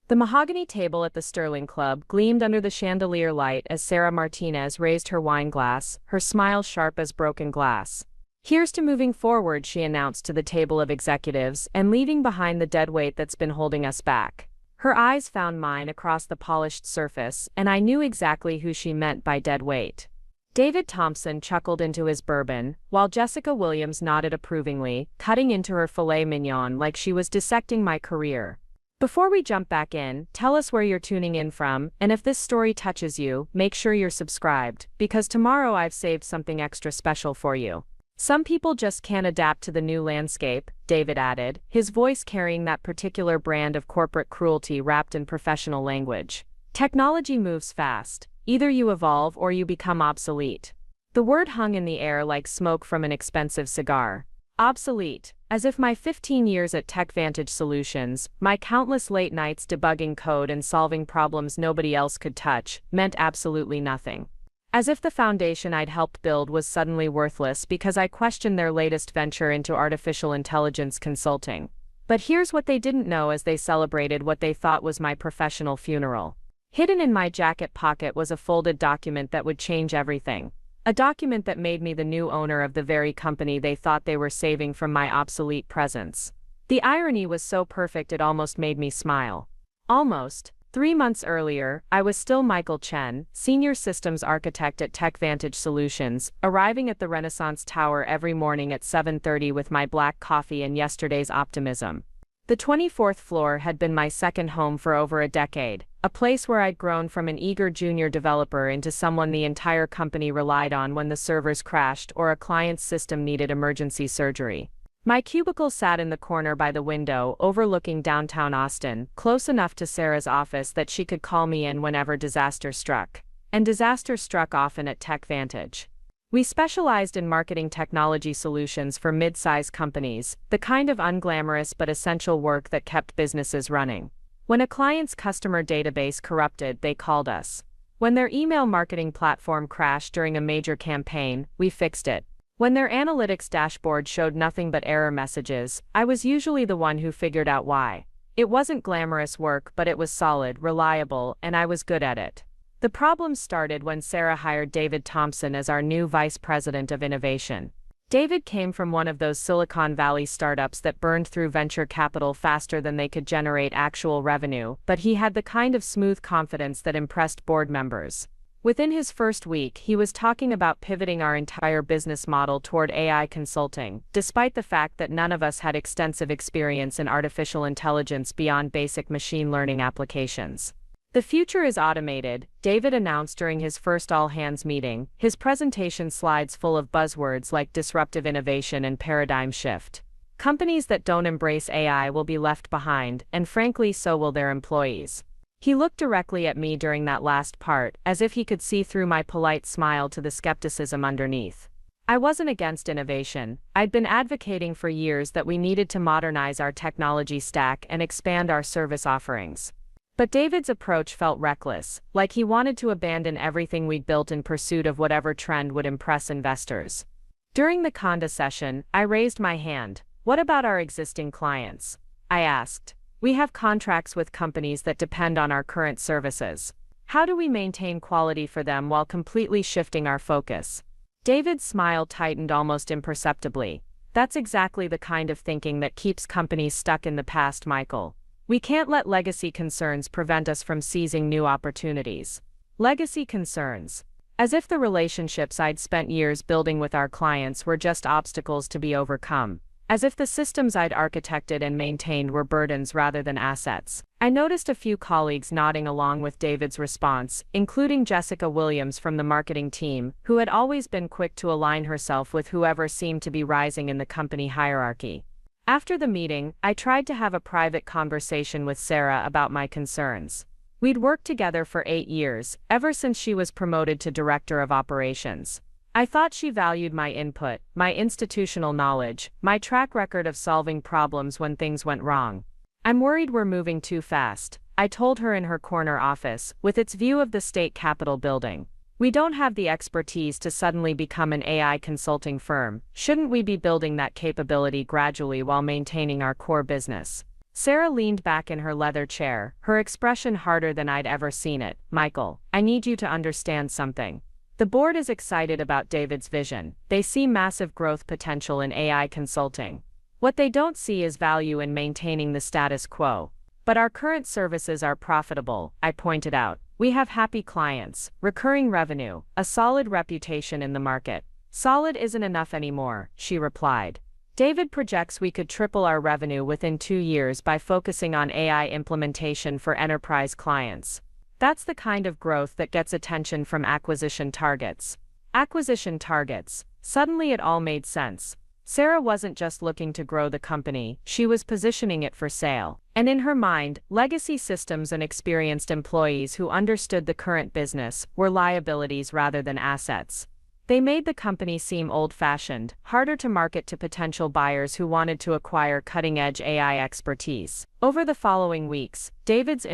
The mahogany table at the Sterling Club gleamed under the chandelier light as Sarah Martinez raised her wine glass, her smile sharp as broken glass. "Here's to moving forward," she announced to the table of executives, "and leaving behind the dead weight that's been holding us back." Her eyes found mine across the polished surface, and I knew exactly who she meant by dead weight. David Thompson chuckled into his bourbon, while Jessica Williams nodded approvingly, cutting into her filet mignon like she was dissecting my career. Before we jump back in, tell us where you're tuning in from, and if this story touches you, make sure you're subscribed, because tomorrow I've saved something extra special for you. "Some people just can't adapt to the new landscape," David added, his voice carrying that particular brand of corporate cruelty wrapped in professional language. "Technology moves fast. Either you evolve or you become obsolete." The word hung in the air like smoke from an expensive cigar. Obsolete, as if my 15 years at TechVantage Solutions, my countless late nights debugging code and solving problems nobody else could touch, meant absolutely nothing. As if the foundation I'd helped build was suddenly worthless because I questioned their latest venture into artificial intelligence consulting. But here's what they didn't know as they celebrated what they thought was my professional funeral. Hidden in my jacket pocket was a folded document that would change everything. A document that made me the new owner of the very company they thought they were saving from my obsolete presence. The irony was so perfect it almost made me smile. Almost. 3 months earlier, I was still Michael Chen, Senior Systems Architect at TechVantage Solutions, arriving at the Renaissance Tower every morning at 7:30 with my black coffee and yesterday's optimism. The 24th floor had been my second home for over a decade, a place where I'd grown from an eager junior developer into someone the entire company relied on when the servers crashed or a client's system needed emergency surgery. My cubicle sat in the corner by the window, overlooking downtown Austin, close enough to Sarah's office that she could call me in whenever disaster struck. And disaster struck often at TechVantage. We specialized in marketing technology solutions for mid-size companies, the kind of unglamorous but essential work that kept businesses running. When a client's customer database corrupted, they called us. When their email marketing platform crashed during a major campaign, we fixed it. When their analytics dashboard showed nothing but error messages, I was usually the one who figured out why. It wasn't glamorous work, but it was solid, reliable, and I was good at it. The problem started when Sarah hired David Thompson as our new Vice President of Innovation. David came from one of those Silicon Valley startups that burned through venture capital faster than they could generate actual revenue, but he had the kind of smooth confidence that impressed board members. Within his first week, he was talking about pivoting our entire business model toward AI consulting, despite the fact that none of us had extensive experience in artificial intelligence beyond basic machine learning applications. "The future is automated," David announced during his first all-hands meeting, his presentation slides full of buzzwords like disruptive innovation and paradigm shift. "Companies that don't embrace AI will be left behind, and frankly so will their employees." He looked directly at me during that last part, as if he could see through my polite smile to the skepticism underneath. I wasn't against innovation. I'd been advocating for years that we needed to modernize our technology stack and expand our service offerings. But David's approach felt reckless, like he wanted to abandon everything we'd built in pursuit of whatever trend would impress investors. During the Conda session, I raised my hand. "What about our existing clients?" I asked. "We have contracts with companies that depend on our current services. How do we maintain quality for them while completely shifting our focus?" David's smile tightened almost imperceptibly. "That's exactly the kind of thinking that keeps companies stuck in the past, Michael. We can't let legacy concerns prevent us from seizing new opportunities." Legacy concerns. As if the relationships I'd spent years building with our clients were just obstacles to be overcome. As if the systems I'd architected and maintained were burdens rather than assets. I noticed a few colleagues nodding along with David's response, including Jessica Williams from the marketing team, who had always been quick to align herself with whoever seemed to be rising in the company hierarchy. After the meeting, I tried to have a private conversation with Sarah about my concerns. We'd worked together for 8 years, ever since she was promoted to Director of Operations. I thought she valued my input, my institutional knowledge, my track record of solving problems when things went wrong. "I'm worried we're moving too fast," I told her in her corner office, with its view of the state capitol building. "We don't have the expertise to suddenly become an AI consulting firm. Shouldn't we be building that capability gradually while maintaining our core business?" Sarah leaned back in her leather chair, her expression harder than I'd ever seen it. Michael, I need you to understand something. The board is excited about David's vision. They see massive growth potential in AI consulting. What they don't see is value in maintaining the status quo. But our current services are profitable, I pointed out. We have happy clients, recurring revenue, a solid reputation in the market. Solid isn't enough anymore, she replied. David projects we could triple our revenue within 2 years by focusing on AI implementation for enterprise clients. That's the kind of growth that gets attention from acquisition targets. Acquisition targets. Suddenly it all made sense. Sarah wasn't just looking to grow the company, she was positioning it for sale. And in her mind, legacy systems and experienced employees who understood the current business were liabilities rather than assets. They made the company seem old-fashioned, harder to market to potential buyers who wanted to acquire cutting-edge AI expertise. Over the following weeks, David's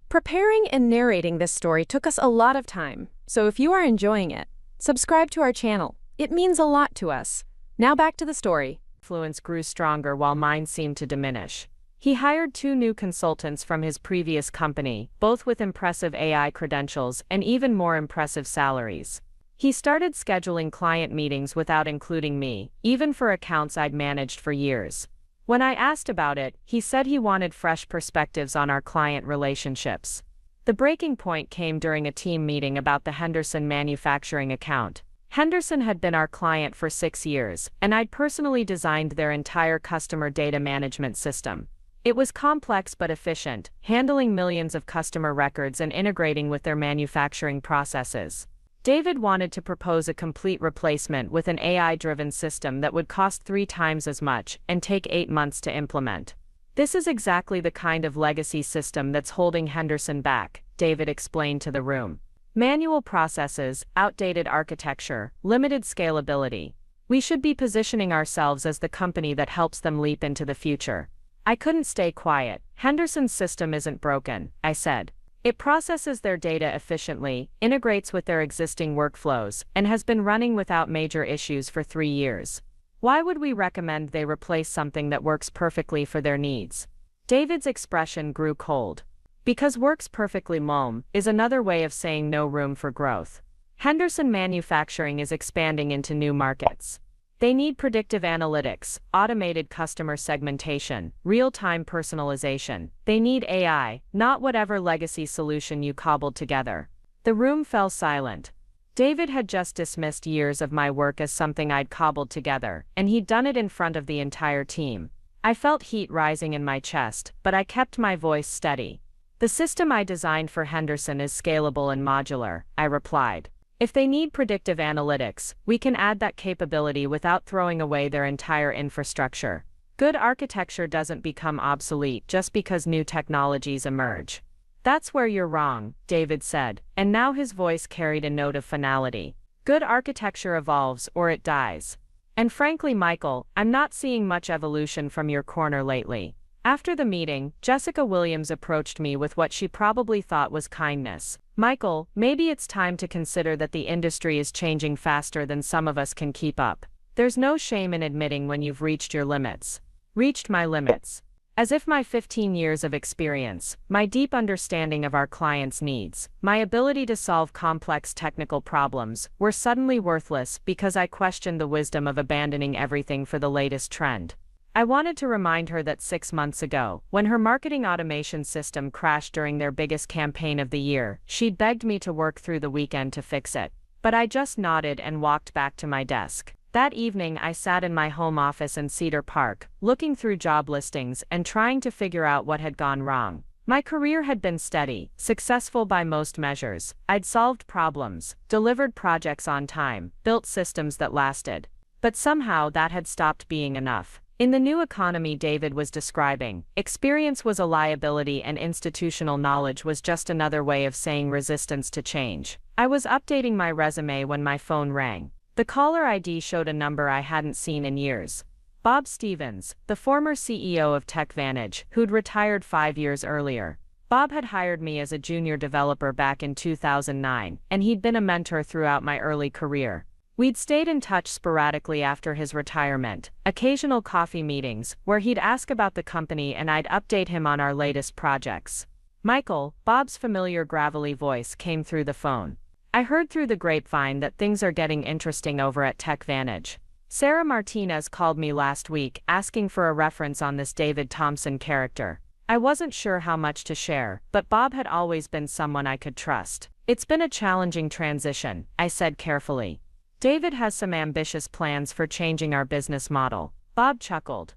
Preparing and narrating this story took us a lot of time, so if you are enjoying it, subscribe to our channel. It means a lot to us. Now back to the story. Influence grew stronger while mine seemed to diminish. He hired 2 new consultants from his previous company, both with impressive AI credentials and even more impressive salaries. He started scheduling client meetings without including me, even for accounts I'd managed for years. When I asked about it, he said he wanted fresh perspectives on our client relationships. The breaking point came during a team meeting about the Henderson manufacturing account. Henderson had been our client for 6 years, and I'd personally designed their entire customer data management system. It was complex but efficient, handling millions of customer records and integrating with their manufacturing processes. David wanted to propose a complete replacement with an AI-driven system that would cost 3 times as much and take 8 months to implement. This is exactly the kind of legacy system that's holding Henderson back, David explained to the room. Manual processes, outdated architecture, limited scalability. We should be positioning ourselves as the company that helps them leap into the future. I couldn't stay quiet. Henderson's system isn't broken, I said. It processes their data efficiently, integrates with their existing workflows, and has been running without major issues for 3 years. Why would we recommend they replace something that works perfectly for their needs? David's expression grew cold. Because works perfectly mom is another way of saying no room for growth. Henderson Manufacturing is expanding into new markets. They need predictive analytics, automated customer segmentation, real-time personalization. They need AI, not whatever legacy solution you cobbled together. The room fell silent. David had just dismissed years of my work as something I'd cobbled together, and he'd done it in front of the entire team. I felt heat rising in my chest, but I kept my voice steady. The system I designed for Henderson is scalable and modular, I replied. If they need predictive analytics, we can add that capability without throwing away their entire infrastructure. Good architecture doesn't become obsolete just because new technologies emerge. That's where you're wrong, David said, and now his voice carried a note of finality. Good architecture evolves or it dies. And frankly, Michael, I'm not seeing much evolution from your corner lately. After the meeting, Jessica Williams approached me with what she probably thought was kindness. Michael, maybe it's time to consider that the industry is changing faster than some of us can keep up. There's no shame in admitting when you've reached your limits. Reached my limits. As if my 15 years of experience, my deep understanding of our clients' needs, my ability to solve complex technical problems, were suddenly worthless because I questioned the wisdom of abandoning everything for the latest trend. I wanted to remind her that 6 months ago, when her marketing automation system crashed during their biggest campaign of the year, she'd begged me to work through the weekend to fix it. But I just nodded and walked back to my desk. That evening I sat in my home office in Cedar Park, looking through job listings and trying to figure out what had gone wrong. My career had been steady, successful by most measures. I'd solved problems, delivered projects on time, built systems that lasted. But somehow that had stopped being enough. In the new economy David was describing, experience was a liability and institutional knowledge was just another way of saying resistance to change. I was updating my resume when my phone rang. The caller ID showed a number I hadn't seen in years. Bob Stevens, the former CEO of TechVantage, who'd retired 5 years earlier. Bob had hired me as a junior developer back in 2009, and he'd been a mentor throughout my early career. We'd stayed in touch sporadically after his retirement, occasional coffee meetings, where he'd ask about the company and I'd update him on our latest projects. "Michael," Bob's familiar gravelly voice came through the phone. "I heard through the grapevine that things are getting interesting over at TechVantage. Sarah Martinez called me last week asking for a reference on this David Thompson character. I wasn't sure how much to share, but Bob had always been someone I could trust. It's been a challenging transition," I said carefully. "David has some ambitious plans for changing our business model." Bob chuckled.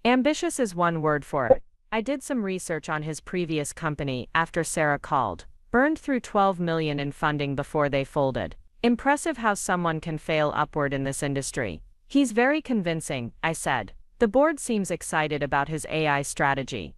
"Ambitious is one word for it. I did some research on his previous company after Sarah called. Burned through $12 million in funding before they folded. Impressive how someone can fail upward in this industry." "He's very convincing," I said. "The board seems excited about his AI strategy."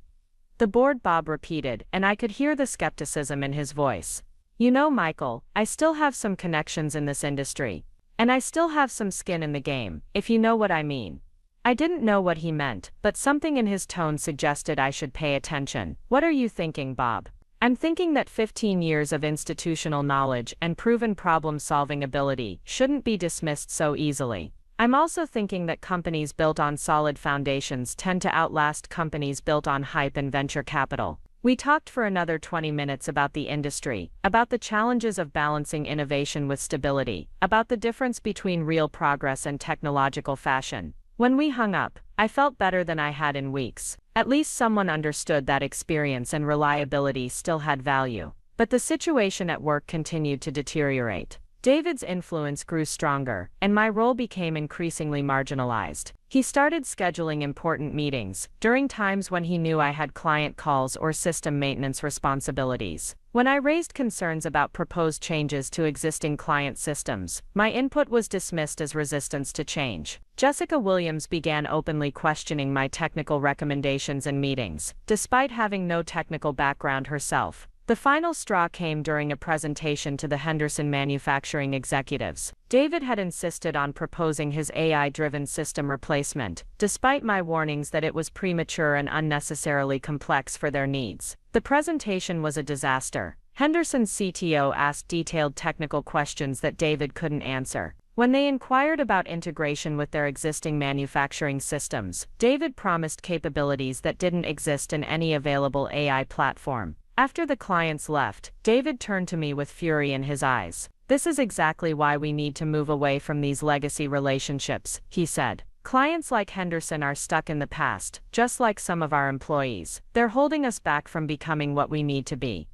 "The board," Bob repeated, and I could hear the skepticism in his voice. "You know, Michael, I still have some connections in this industry. And I still have some skin in the game, if you know what I mean." I didn't know what he meant, but something in his tone suggested I should pay attention. "What are you thinking, Bob?" "I'm thinking that 15 years of institutional knowledge and proven problem-solving ability shouldn't be dismissed so easily. I'm also thinking that companies built on solid foundations tend to outlast companies built on hype and venture capital." We talked for another 20 minutes about the industry, about the challenges of balancing innovation with stability, about the difference between real progress and technological fashion. When we hung up, I felt better than I had in weeks. At least someone understood that experience and reliability still had value. But the situation at work continued to deteriorate. David's influence grew stronger, and my role became increasingly marginalized. He started scheduling important meetings during times when he knew I had client calls or system maintenance responsibilities. When I raised concerns about proposed changes to existing client systems, my input was dismissed as resistance to change. Jessica Williams began openly questioning my technical recommendations in meetings, despite having no technical background herself. The final straw came during a presentation to the Henderson manufacturing executives. David had insisted on proposing his AI-driven system replacement, despite my warnings that it was premature and unnecessarily complex for their needs. The presentation was a disaster. Henderson's CTO asked detailed technical questions that David couldn't answer. When they inquired about integration with their existing manufacturing systems, David promised capabilities that didn't exist in any available AI platform. After the clients left, David turned to me with fury in his eyes. "This is exactly why we need to move away from these legacy relationships," he said. "Clients like Henderson are stuck in the past, just like some of our employees. They're holding us back from becoming what we need to be."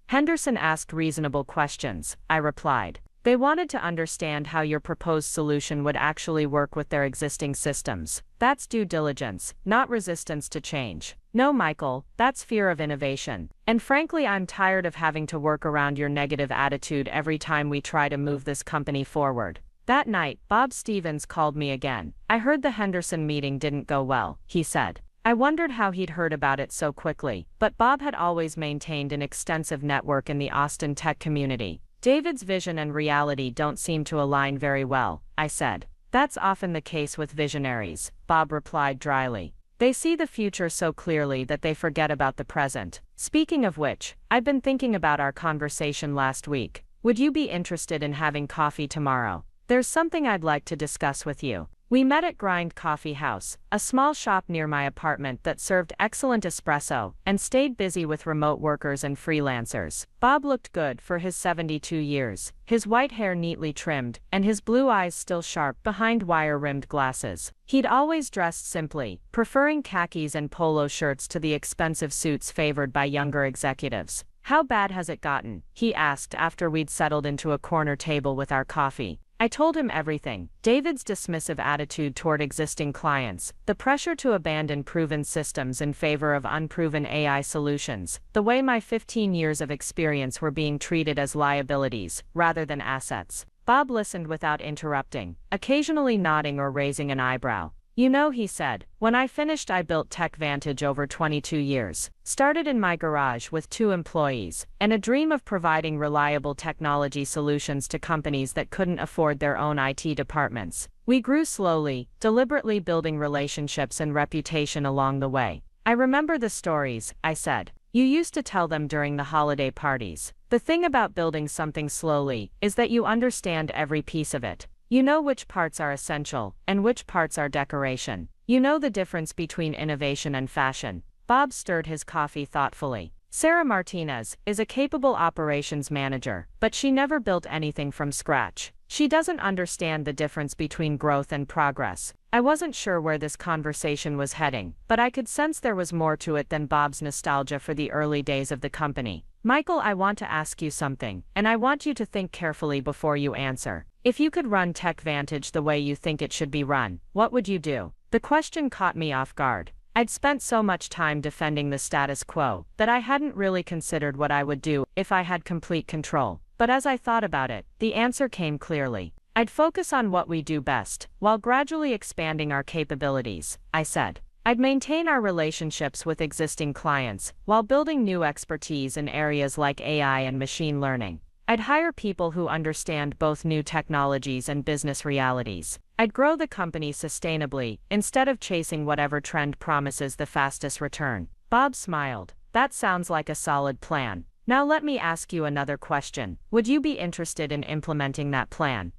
Henderson asked reasonable questions, I replied. They wanted to understand how your proposed solution would actually work with their existing systems. That's due diligence, not resistance to change. "No, Michael, that's fear of innovation. And frankly, I'm tired of having to work around your negative attitude every time we try to move this company forward." That night, Bob Stevens called me again. "I heard the Henderson meeting didn't go well," he said. I wondered how he'd heard about it so quickly, but Bob had always maintained an extensive network in the Austin tech community. "David's vision and reality don't seem to align very well," I said. "That's often the case with visionaries," Bob replied dryly. "They see the future so clearly that they forget about the present." Speaking of which, I've been thinking about our conversation last week. Would you be interested in having coffee tomorrow? There's something I'd like to discuss with you. We met at Grind Coffee House, a small shop near my apartment that served excellent espresso and stayed busy with remote workers and freelancers. Bob looked good for his 72 years, his white hair neatly trimmed, and his blue eyes still sharp behind wire-rimmed glasses. He'd always dressed simply, preferring khakis and polo shirts to the expensive suits favored by younger executives. "How bad has it gotten?" he asked after we'd settled into a corner table with our coffee. I told him everything: David's dismissive attitude toward existing clients, the pressure to abandon proven systems in favor of unproven AI solutions, the way my 15 years of experience were being treated as liabilities, rather than assets. Bob listened without interrupting, occasionally nodding or raising an eyebrow. "You know," he said, "when I finished I built TechVantage over 22 years. Started in my garage with 2 employees, and a dream of providing reliable technology solutions to companies that couldn't afford their own IT departments. We grew slowly, deliberately building relationships and reputation along the way. I remember the stories," I said. "You used to tell them during the holiday parties. The thing about building something slowly is that you understand every piece of it. You know which parts are essential and which parts are decoration. You know the difference between innovation and fashion. Bob stirred his coffee thoughtfully. Sarah Martinez is a capable operations manager, but she never built anything from scratch. She doesn't understand the difference between growth and progress. I wasn't sure where this conversation was heading, but I could sense there was more to it than Bob's nostalgia for the early days of the company. Michael, I want to ask you something, and I want you to think carefully before you answer. If you could run TechVantage the way you think it should be run, what would you do? The question caught me off guard. I'd spent so much time defending the status quo that I hadn't really considered what I would do if I had complete control. But as I thought about it, the answer came clearly. I'd focus on what we do best, while gradually expanding our capabilities, I said. I'd maintain our relationships with existing clients, while building new expertise in areas like AI and machine learning. I'd hire people who understand both new technologies and business realities. I'd grow the company sustainably, instead of chasing whatever trend promises the fastest return. Bob smiled. That sounds like a solid plan. Now let me ask you another question. Would you be interested in implementing that plan?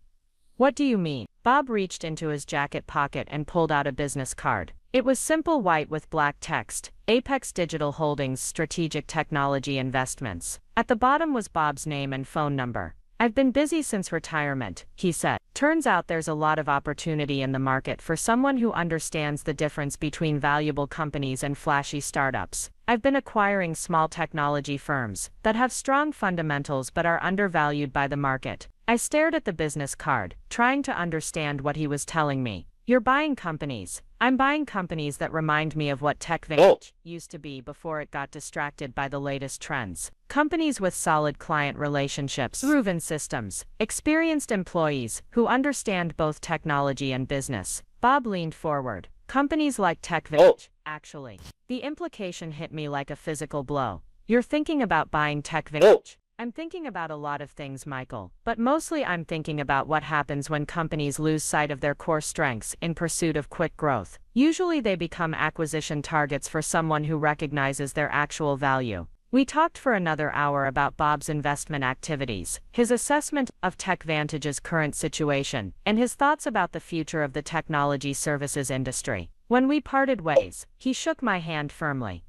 What do you mean? Bob reached into his jacket pocket and pulled out a business card. It was simple white with black text, Apex Digital Holdings Strategic Technology Investments. At the bottom was Bob's name and phone number. I've been busy since retirement, he said. Turns out there's a lot of opportunity in the market for someone who understands the difference between valuable companies and flashy startups. I've been acquiring small technology firms that have strong fundamentals but are undervalued by the market. I stared at the business card, trying to understand what he was telling me. You're buying companies. I'm buying companies that remind me of what TechVantage used to be before it got distracted by the latest trends. Companies with solid client relationships, proven systems, experienced employees who understand both technology and business. Bob leaned forward. Companies like TechVantage, actually. The implication hit me like a physical blow. You're thinking about buying TechVantage. I'm thinking about a lot of things, Michael, but mostly I'm thinking about what happens when companies lose sight of their core strengths in pursuit of quick growth. Usually they become acquisition targets for someone who recognizes their actual value. We talked for another hour about Bob's investment activities, his assessment of TechVantage's current situation, and his thoughts about the future of the technology services industry. When we parted ways, he shook my hand firmly.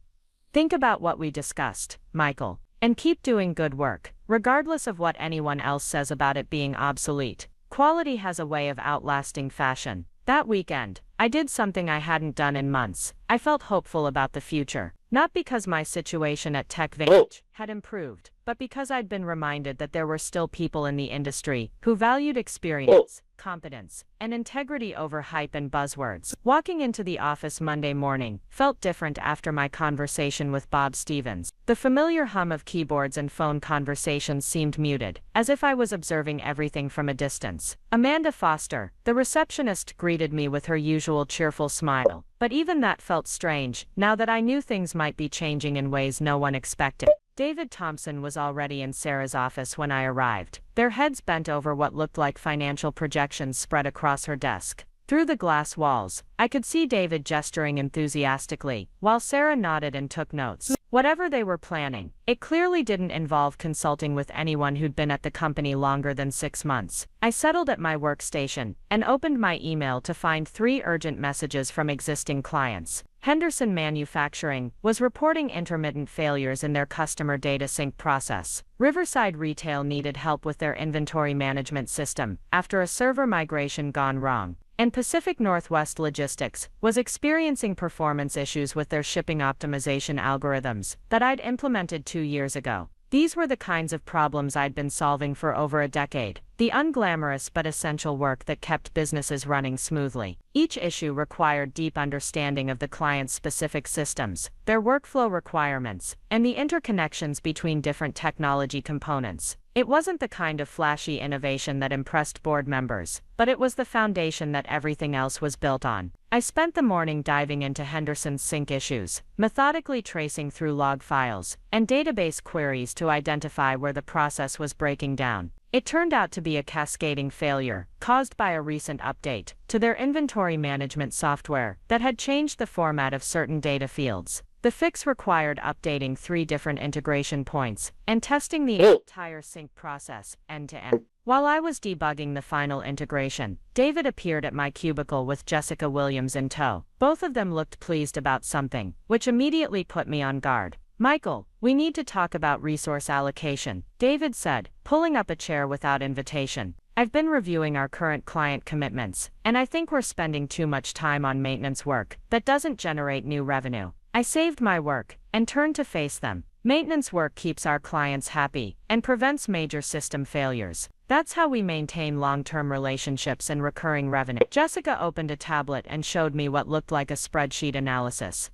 Think about what we discussed, Michael. And keep doing good work, regardless of what anyone else says about it being obsolete. Quality has a way of outlasting fashion. That weekend, I did something I hadn't done in months. I felt hopeful about the future. Not because my situation at TechVantage had improved, but because I'd been reminded that there were still people in the industry who valued experience, competence, and integrity over hype and buzzwords. Walking into the office Monday morning felt different after my conversation with Bob Stevens. The familiar hum of keyboards and phone conversations seemed muted, as if I was observing everything from a distance. Amanda Foster, the receptionist, greeted me with her usual cheerful smile. But even that felt strange, now that I knew things might be changing in ways no one expected. David Thompson was already in Sarah's office when I arrived, their heads bent over what looked like financial projections spread across her desk. Through the glass walls, I could see David gesturing enthusiastically, while Sarah nodded and took notes. Whatever they were planning, it clearly didn't involve consulting with anyone who'd been at the company longer than 6 months. I settled at my workstation and opened my email to find 3 urgent messages from existing clients. Henderson Manufacturing was reporting intermittent failures in their customer data sync process. Riverside Retail needed help with their inventory management system after a server migration gone wrong. And Pacific Northwest Logistics was experiencing performance issues with their shipping optimization algorithms that I'd implemented 2 years ago. These were the kinds of problems I'd been solving for over a decade, the unglamorous but essential work that kept businesses running smoothly. Each issue required deep understanding of the client's specific systems, their workflow requirements, and the interconnections between different technology components. It wasn't the kind of flashy innovation that impressed board members, but it was the foundation that everything else was built on. I spent the morning diving into Henderson's sync issues, methodically tracing through log files and database queries to identify where the process was breaking down. It turned out to be a cascading failure, caused by a recent update to their inventory management software that had changed the format of certain data fields. The fix required updating 3 different integration points and testing the entire sync process end to end. While I was debugging the final integration, David appeared at my cubicle with Jessica Williams in tow. Both of them looked pleased about something, which immediately put me on guard. "Michael, we need to talk about resource allocation," David said, pulling up a chair without invitation. "I've been reviewing our current client commitments, and I think we're spending too much time on maintenance work that doesn't generate new revenue." I saved my work and turned to face them. Maintenance work keeps our clients happy and prevents major system failures. That's how we maintain long-term relationships and recurring revenue. Jessica opened a tablet and showed me what looked like a spreadsheet analysis.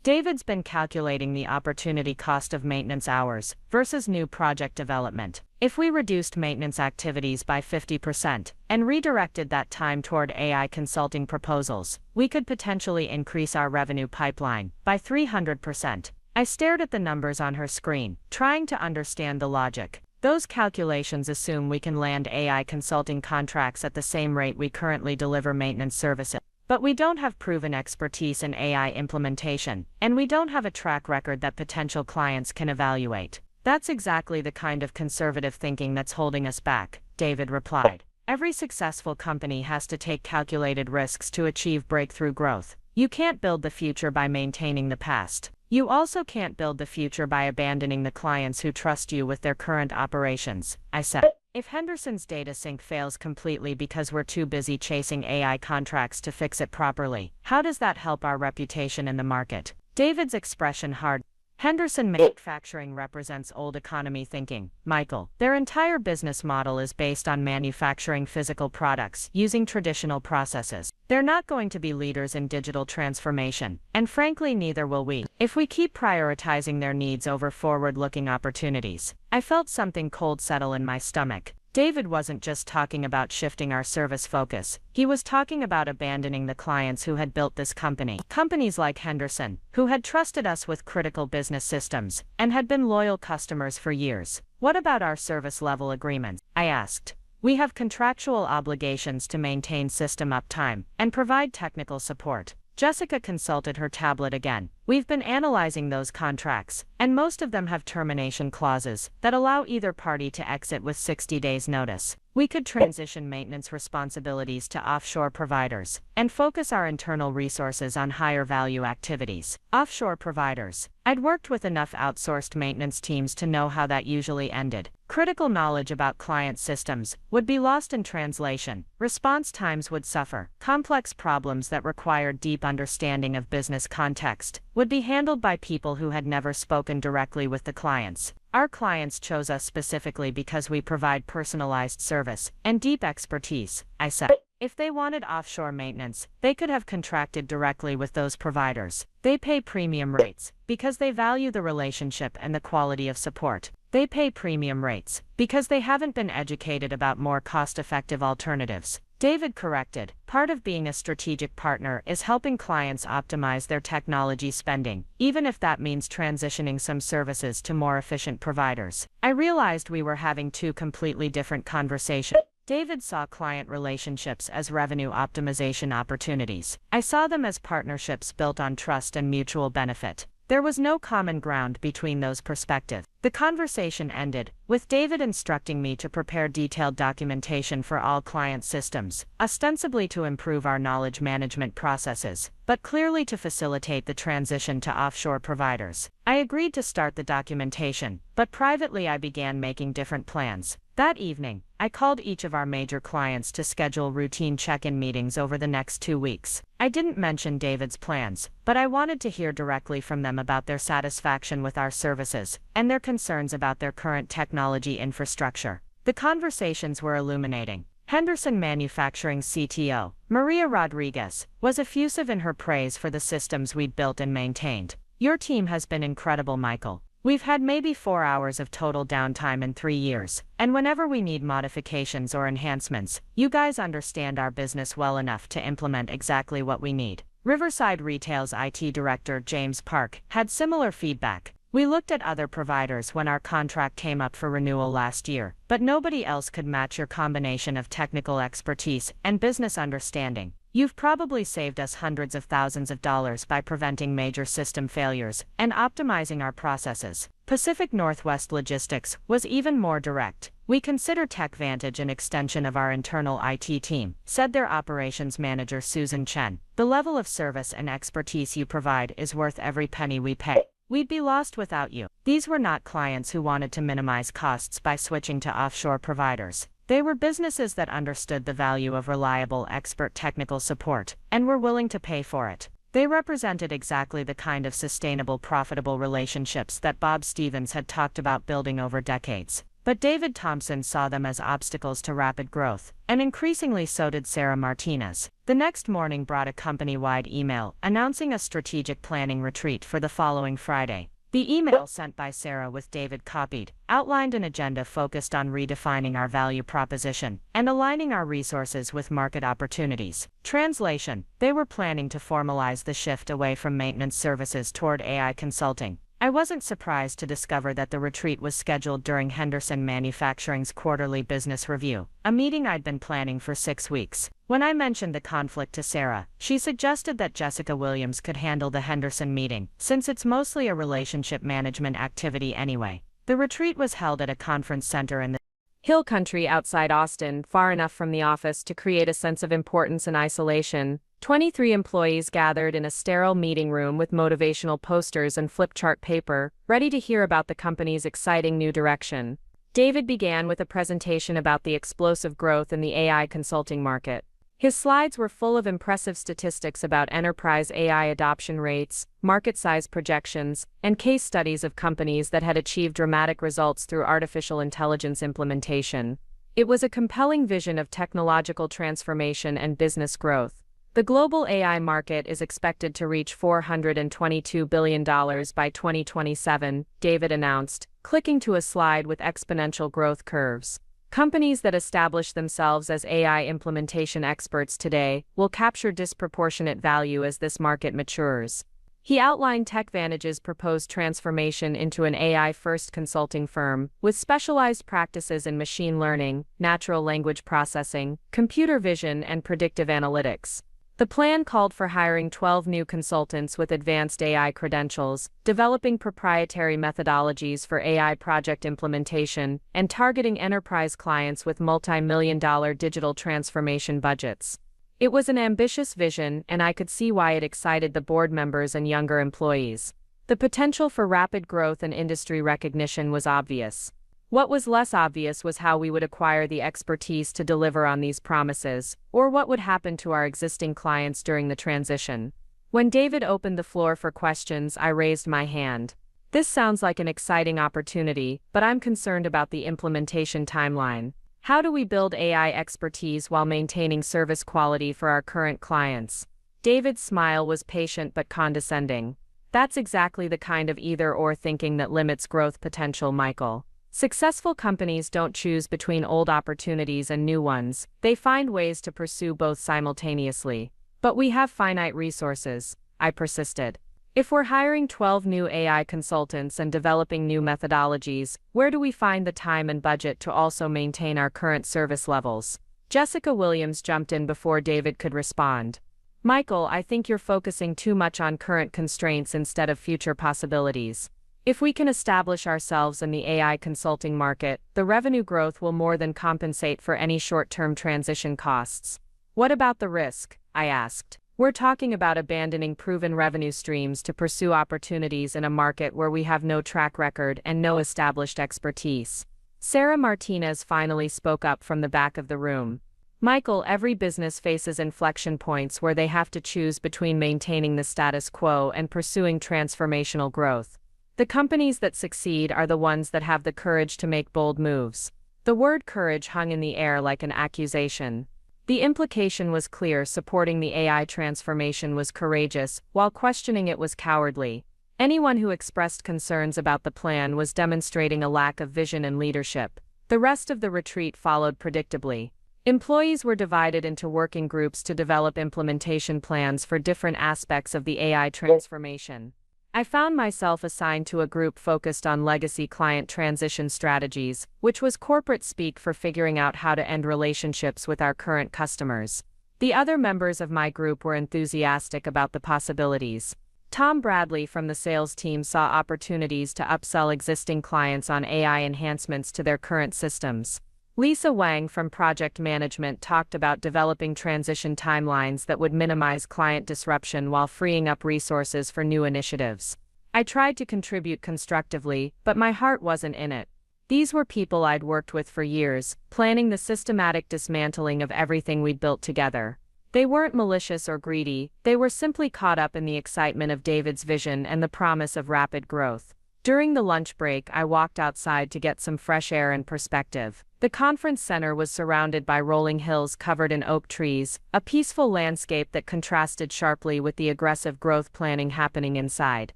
David's been calculating the opportunity cost of maintenance hours versus new project development. If we reduced maintenance activities by 50% and redirected that time toward AI consulting proposals, we could potentially increase our revenue pipeline by 300%. I stared at the numbers on her screen, trying to understand the logic. Those calculations assume we can land AI consulting contracts at the same rate we currently deliver maintenance services. But we don't have proven expertise in AI implementation, and we don't have a track record that potential clients can evaluate. "That's exactly the kind of conservative thinking that's holding us back," David replied. "Every successful company has to take calculated risks to achieve breakthrough growth. You can't build the future by maintaining the past. You also can't build the future by abandoning the clients who trust you with their current operations," I said. "If Henderson's data sync fails completely because we're too busy chasing AI contracts to fix it properly, how does that help our reputation in the market?" David's expression hardened. "Henderson Manufacturing represents old economy thinking, Michael. Their entire business model is based on manufacturing physical products using traditional processes. They're not going to be leaders in digital transformation, and frankly neither will we, if we keep prioritizing their needs over forward-looking opportunities." I felt something cold settle in my stomach. David wasn't just talking about shifting our service focus, he was talking about abandoning the clients who had built this company. Companies like Henderson, who had trusted us with critical business systems, and had been loyal customers for years. "What about our service level agreements?" I asked. "We have contractual obligations to maintain system uptime and provide technical support." Jessica consulted her tablet again. "We've been analyzing those contracts, and most of them have termination clauses that allow either party to exit with 60 days' notice. We could transition maintenance responsibilities to offshore providers and focus our internal resources on higher value activities." Offshore providers. I'd worked with enough outsourced maintenance teams to know how that usually ended. Critical knowledge about client systems would be lost in translation, response times would suffer, complex problems that required deep understanding of business context would be handled by people who had never spoken directly with the clients. Our clients chose us specifically because we provide personalized service and deep expertise, I said. If they wanted offshore maintenance, they could have contracted directly with those providers. They pay premium rates because they value the relationship and the quality of support. They pay premium rates because they haven't been educated about more cost-effective alternatives. David corrected. Part of being a strategic partner is helping clients optimize their technology spending, even if that means transitioning some services to more efficient providers. I realized we were having two completely different conversations. David saw client relationships as revenue optimization opportunities. I saw them as partnerships built on trust and mutual benefit. There was no common ground between those perspectives. The conversation ended with David instructing me to prepare detailed documentation for all client systems, ostensibly to improve our knowledge management processes, but clearly to facilitate the transition to offshore providers. I agreed to start the documentation, but privately I began making different plans. That evening, I called each of our major clients to schedule routine check-in meetings over the next 2 weeks. I didn't mention David's plans, but I wanted to hear directly from them about their satisfaction with our services and their concerns about their current technology infrastructure. The conversations were illuminating. Henderson Manufacturing's CTO, Maria Rodriguez, was effusive in her praise for the systems we'd built and maintained. "Your team has been incredible, Michael. We've had maybe 4 hours of total downtime in 3 years, and whenever we need modifications or enhancements, you guys understand our business well enough to implement exactly what we need." Riverside Retail's IT director James Park had similar feedback. "We looked at other providers when our contract came up for renewal last year, but nobody else could match your combination of technical expertise and business understanding. You've probably saved us hundreds of thousands of dollars by preventing major system failures and optimizing our processes." Pacific Northwest Logistics was even more direct. We consider TechVantage an extension of our internal IT team, said their operations manager Susan Chen. The level of service and expertise you provide is worth every penny we pay. We'd be lost without you. These were not clients who wanted to minimize costs by switching to offshore providers. They were businesses that understood the value of reliable, expert technical support and were willing to pay for it. They represented exactly the kind of sustainable, profitable relationships that Bob Stevens had talked about building over decades. But David Thompson saw them as obstacles to rapid growth, and increasingly so did Sarah Martinez. The next morning brought a company-wide email announcing a strategic planning retreat for the following Friday. The email sent by Sarah with David copied outlined an agenda focused on redefining our value proposition and aligning our resources with market opportunities. Translation: they were planning to formalize the shift away from maintenance services toward AI consulting. I wasn't surprised to discover that the retreat was scheduled during Henderson Manufacturing's quarterly business review, a meeting I'd been planning for 6 weeks. When I mentioned the conflict to Sarah, she suggested that Jessica Williams could handle the Henderson meeting, since it's mostly a relationship management activity anyway. The retreat was held at a conference center in the Hill Country outside Austin, far enough from the office to create a sense of importance and isolation. 23 employees gathered in a sterile meeting room with motivational posters and flip chart paper, ready to hear about the company's exciting new direction. David began with a presentation about the explosive growth in the AI consulting market. His slides were full of impressive statistics about enterprise AI adoption rates, market size projections, and case studies of companies that had achieved dramatic results through artificial intelligence implementation. It was a compelling vision of technological transformation and business growth. The global AI market is expected to reach $422 billion by 2027, David announced, clicking to a slide with exponential growth curves. Companies that establish themselves as AI implementation experts today will capture disproportionate value as this market matures. He outlined TechVantage's proposed transformation into an AI-first consulting firm, with specialized practices in machine learning, natural language processing, computer vision, and predictive analytics. The plan called for hiring 12 new consultants with advanced AI credentials, developing proprietary methodologies for AI project implementation, and targeting enterprise clients with multi-million-dollar digital transformation budgets. It was an ambitious vision, and I could see why it excited the board members and younger employees. The potential for rapid growth and industry recognition was obvious. What was less obvious was how we would acquire the expertise to deliver on these promises, or what would happen to our existing clients during the transition. When David opened the floor for questions, I raised my hand. This sounds like an exciting opportunity, but I'm concerned about the implementation timeline. How do we build AI expertise while maintaining service quality for our current clients? David's smile was patient but condescending. That's exactly the kind of either-or thinking that limits growth potential, Michael. Successful companies don't choose between old opportunities and new ones, they find ways to pursue both simultaneously. But we have finite resources, I persisted. If we're hiring 12 new AI consultants and developing new methodologies, where do we find the time and budget to also maintain our current service levels? Jessica Williams jumped in before David could respond. Michael, I think you're focusing too much on current constraints instead of future possibilities. If we can establish ourselves in the AI consulting market, the revenue growth will more than compensate for any short-term transition costs. What about the risk? I asked. We're talking about abandoning proven revenue streams to pursue opportunities in a market where we have no track record and no established expertise. Sarah Martinez finally spoke up from the back of the room. Michael, every business faces inflection points where they have to choose between maintaining the status quo and pursuing transformational growth. The companies that succeed are the ones that have the courage to make bold moves. The word courage hung in the air like an accusation. The implication was clear: supporting the AI transformation was courageous, while questioning it was cowardly. Anyone who expressed concerns about the plan was demonstrating a lack of vision and leadership. The rest of the retreat followed predictably. Employees were divided into working groups to develop implementation plans for different aspects of the AI transformation. I found myself assigned to a group focused on legacy client transition strategies, which was corporate speak for figuring out how to end relationships with our current customers. The other members of my group were enthusiastic about the possibilities. Tom Bradley from the sales team saw opportunities to upsell existing clients on AI enhancements to their current systems. Lisa Wang from project management talked about developing transition timelines that would minimize client disruption while freeing up resources for new initiatives. I tried to contribute constructively, but my heart wasn't in it. These were people I'd worked with for years, planning the systematic dismantling of everything we'd built together. They weren't malicious or greedy, they were simply caught up in the excitement of David's vision and the promise of rapid growth. During the lunch break, I walked outside to get some fresh air and perspective. The conference center was surrounded by rolling hills covered in oak trees, a peaceful landscape that contrasted sharply with the aggressive growth planning happening inside.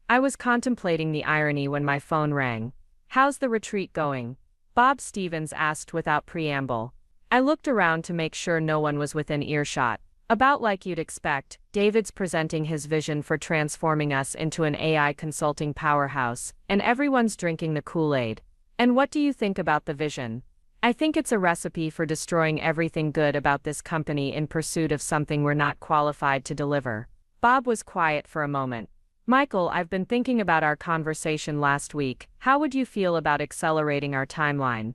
I was contemplating the irony when my phone rang. "How's the retreat going?" Bob Stevens asked without preamble. I looked around to make sure no one was within earshot. "About like you'd expect, David's presenting his vision for transforming us into an AI consulting powerhouse, and everyone's drinking the Kool-Aid. And what do you think about the vision?" "I think it's a recipe for destroying everything good about this company in pursuit of something we're not qualified to deliver." Bob was quiet for a moment. "Michael, I've been thinking about our conversation last week. How would you feel about accelerating our timeline?"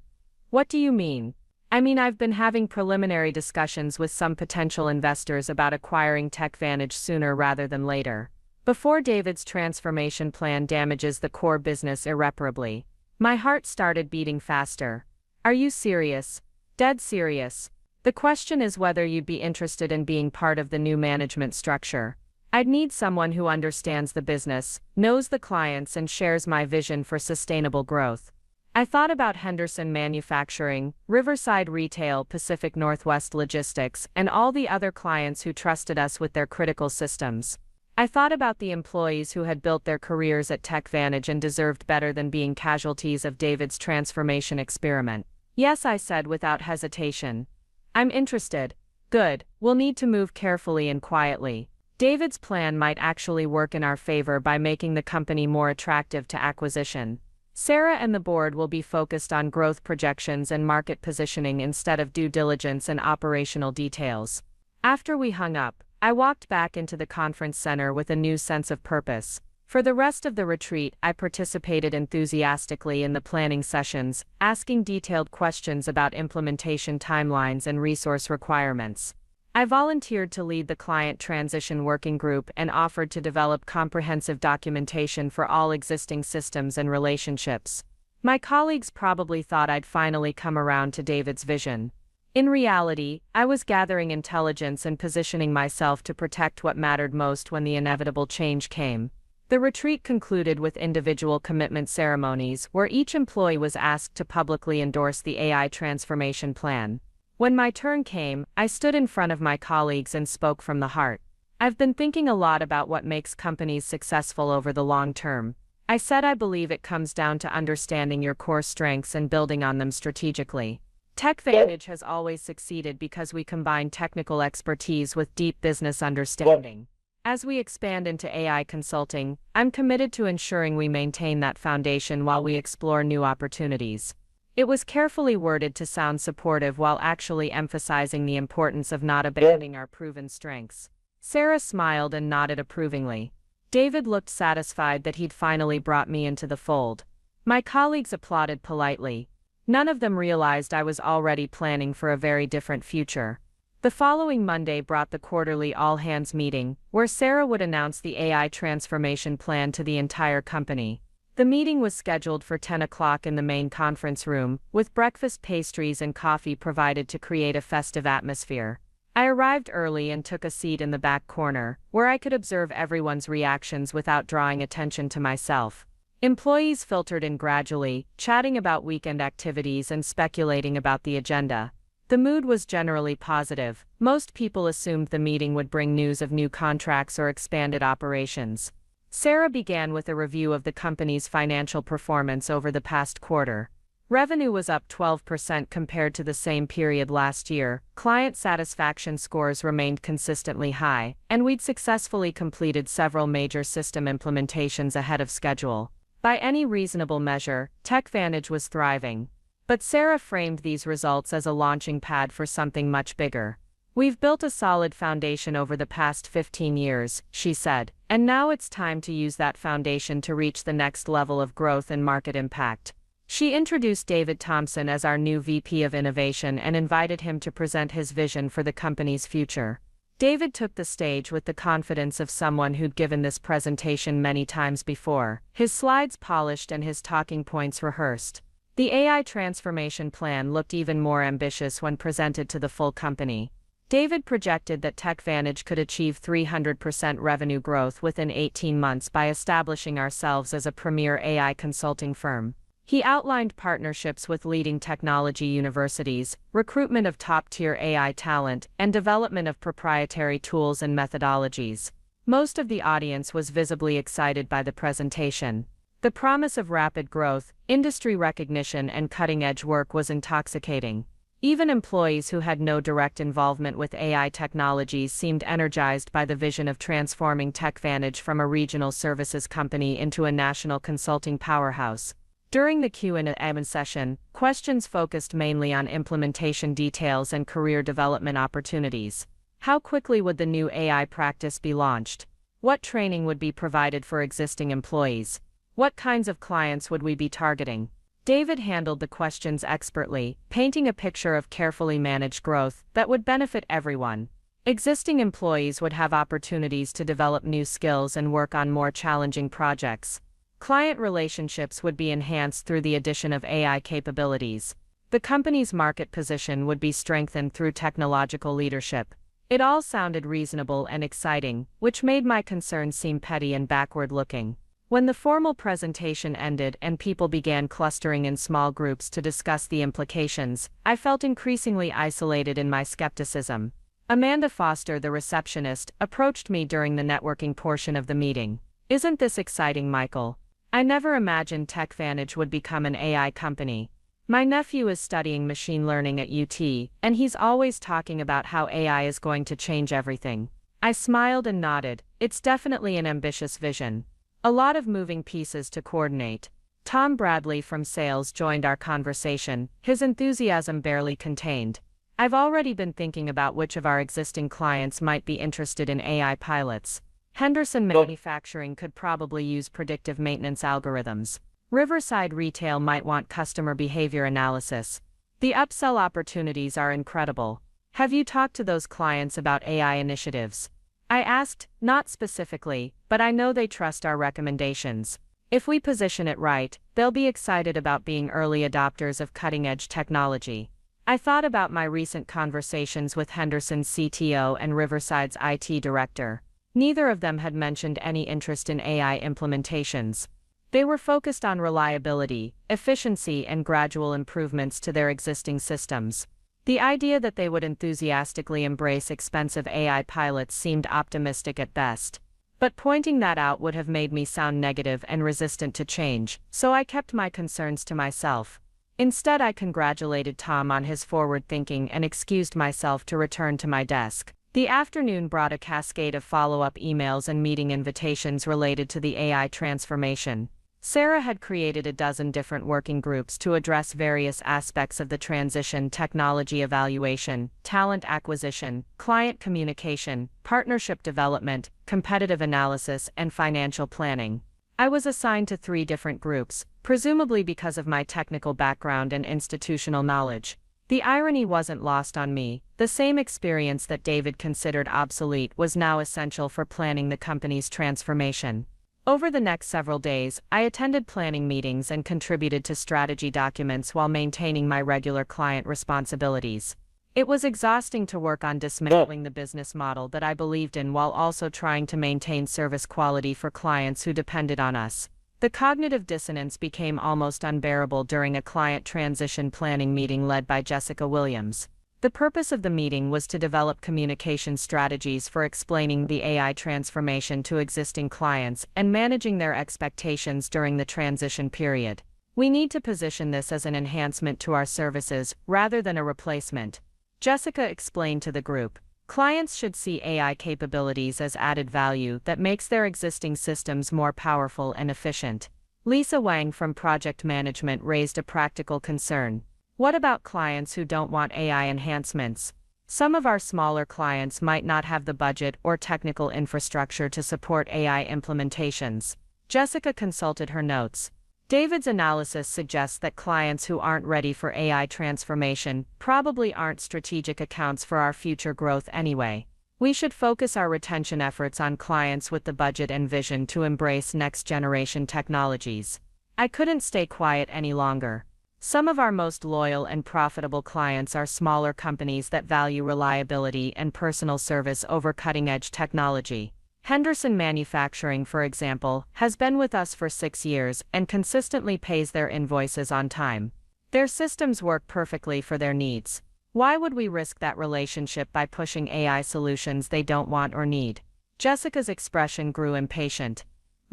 "What do you mean?" "I mean, I've been having preliminary discussions with some potential investors about acquiring TechVantage sooner rather than later, before David's transformation plan damages the core business irreparably." My heart started beating faster. "Are you serious?" "Dead serious. The question is whether you'd be interested in being part of the new management structure. I'd need someone who understands the business, knows the clients, and shares my vision for sustainable growth." I thought about Henderson Manufacturing, Riverside Retail, Pacific Northwest Logistics, and all the other clients who trusted us with their critical systems. I thought about the employees who had built their careers at TechVantage and deserved better than being casualties of David's transformation experiment. "Yes," I said without hesitation. "I'm interested." "Good, we'll need to move carefully and quietly. David's plan might actually work in our favor by making the company more attractive to acquisition. Sarah and the board will be focused on growth projections and market positioning instead of due diligence and operational details." After we hung up, I walked back into the conference center with a new sense of purpose. For the rest of the retreat, I participated enthusiastically in the planning sessions, asking detailed questions about implementation timelines and resource requirements. I volunteered to lead the client transition working group and offered to develop comprehensive documentation for all existing systems and relationships. My colleagues probably thought I'd finally come around to David's vision. In reality, I was gathering intelligence and positioning myself to protect what mattered most when the inevitable change came. The retreat concluded with individual commitment ceremonies where each employee was asked to publicly endorse the AI transformation plan. When my turn came, I stood in front of my colleagues and spoke from the heart. "I've been thinking a lot about what makes companies successful over the long term. I said I believe it comes down to understanding your core strengths and building on them strategically. TechVantage has always succeeded because we combine technical expertise with deep business understanding. As we expand into AI consulting, I'm committed to ensuring we maintain that foundation while we explore new opportunities." It was carefully worded to sound supportive while actually emphasizing the importance of not abandoning our proven strengths. Sarah smiled and nodded approvingly. David looked satisfied that he'd finally brought me into the fold. My colleagues applauded politely. None of them realized I was already planning for a very different future. The following Monday brought the quarterly all-hands meeting, where Sarah would announce the AI transformation plan to the entire company. The meeting was scheduled for 10 o'clock in the main conference room, with breakfast pastries and coffee provided to create a festive atmosphere. I arrived early and took a seat in the back corner, where I could observe everyone's reactions without drawing attention to myself. Employees filtered in gradually, chatting about weekend activities and speculating about the agenda. The mood was generally positive. Most people assumed the meeting would bring news of new contracts or expanded operations. Sarah began with a review of the company's financial performance over the past quarter. Revenue was up 12% compared to the same period last year, client satisfaction scores remained consistently high, and we'd successfully completed several major system implementations ahead of schedule. By any reasonable measure, TechVantage was thriving. But Sarah framed these results as a launching pad for something much bigger. "We've built a solid foundation over the past 15 years," she said, And now it's time to use that foundation to reach the next level of growth and market impact. She introduced David Thompson as our new VP of Innovation and invited him to present his vision for the company's future. David took the stage with the confidence of someone who'd given this presentation many times before, his slides polished and his talking points rehearsed. The AI transformation plan looked even more ambitious when presented to the full company. David projected that TechVantage could achieve 300% revenue growth within 18 months by establishing ourselves as a premier AI consulting firm. He outlined partnerships with leading technology universities, recruitment of top-tier AI talent, and development of proprietary tools and methodologies. Most of the audience was visibly excited by the presentation. The promise of rapid growth, industry recognition, and cutting-edge work was intoxicating. Even employees who had no direct involvement with AI technologies seemed energized by the vision of transforming TechVantage from a regional services company into a national consulting powerhouse. During the Q&A session, questions focused mainly on implementation details and career development opportunities. How quickly would the new AI practice be launched? What training would be provided for existing employees? What kinds of clients would we be targeting? David handled the questions expertly, painting a picture of carefully managed growth that would benefit everyone. Existing employees would have opportunities to develop new skills and work on more challenging projects. Client relationships would be enhanced through the addition of AI capabilities. The company's market position would be strengthened through technological leadership. It all sounded reasonable and exciting, which made my concerns seem petty and backward-looking. When the formal presentation ended and people began clustering in small groups to discuss the implications, I felt increasingly isolated in my skepticism. Amanda Foster, the receptionist, approached me during the networking portion of the meeting. "Isn't this exciting, Michael? I never imagined TechVantage would become an AI company. My nephew is studying machine learning at UT, and he's always talking about how AI is going to change everything." I smiled and nodded. It's definitely an ambitious vision. A lot of moving pieces to coordinate. Tom Bradley from sales joined our conversation, his enthusiasm barely contained. "I've already been thinking about which of our existing clients might be interested in AI pilots. Henderson Manufacturing could probably use predictive maintenance algorithms. Riverside Retail might want customer behavior analysis. The upsell opportunities are incredible. Have you talked to those clients about AI initiatives?" I asked, not specifically, but I know they trust our recommendations. If we position it right, they'll be excited about being early adopters of cutting-edge technology. I thought about my recent conversations with Henderson's CTO and Riverside's IT director. Neither of them had mentioned any interest in AI implementations. They were focused on reliability, efficiency, and gradual improvements to their existing systems. The idea that they would enthusiastically embrace expensive AI pilots seemed optimistic at best. But pointing that out would have made me sound negative and resistant to change, so I kept my concerns to myself. Instead, I congratulated Tom on his forward thinking and excused myself to return to my desk. The afternoon brought a cascade of follow-up emails and meeting invitations related to the AI transformation. Sarah had created a dozen different working groups to address various aspects of the transition: technology evaluation, talent acquisition, client communication, partnership development, competitive analysis, and financial planning. I was assigned to 3 different groups, presumably because of my technical background and institutional knowledge. The irony wasn't lost on me. The same experience that David considered obsolete was now essential for planning the company's transformation. Over the next several days, I attended planning meetings and contributed to strategy documents while maintaining my regular client responsibilities. It was exhausting to work on dismantling the business model that I believed in while also trying to maintain service quality for clients who depended on us. The cognitive dissonance became almost unbearable during a client transition planning meeting led by Jessica Williams. The purpose of the meeting was to develop communication strategies for explaining the AI transformation to existing clients and managing their expectations during the transition period. "We need to position this as an enhancement to our services rather than a replacement," Jessica explained to the group. "Clients should see AI capabilities as added value that makes their existing systems more powerful and efficient." Lisa Wang from Project Management raised a practical concern. "What about clients who don't want AI enhancements? Some of our smaller clients might not have the budget or technical infrastructure to support AI implementations. Jessica consulted her notes. David's analysis suggests that clients who aren't ready for AI transformation probably aren't strategic accounts for our future growth anyway. We should focus our retention efforts on clients with the budget and vision to embrace next-generation technologies. I couldn't stay quiet any longer. Some of our most loyal and profitable clients are smaller companies that value reliability and personal service over cutting-edge technology. Henderson Manufacturing, for example, has been with us for 6 years and consistently pays their invoices on time. Their systems work perfectly for their needs. Why would we risk that relationship by pushing AI solutions they don't want or need? Jessica's expression grew impatient.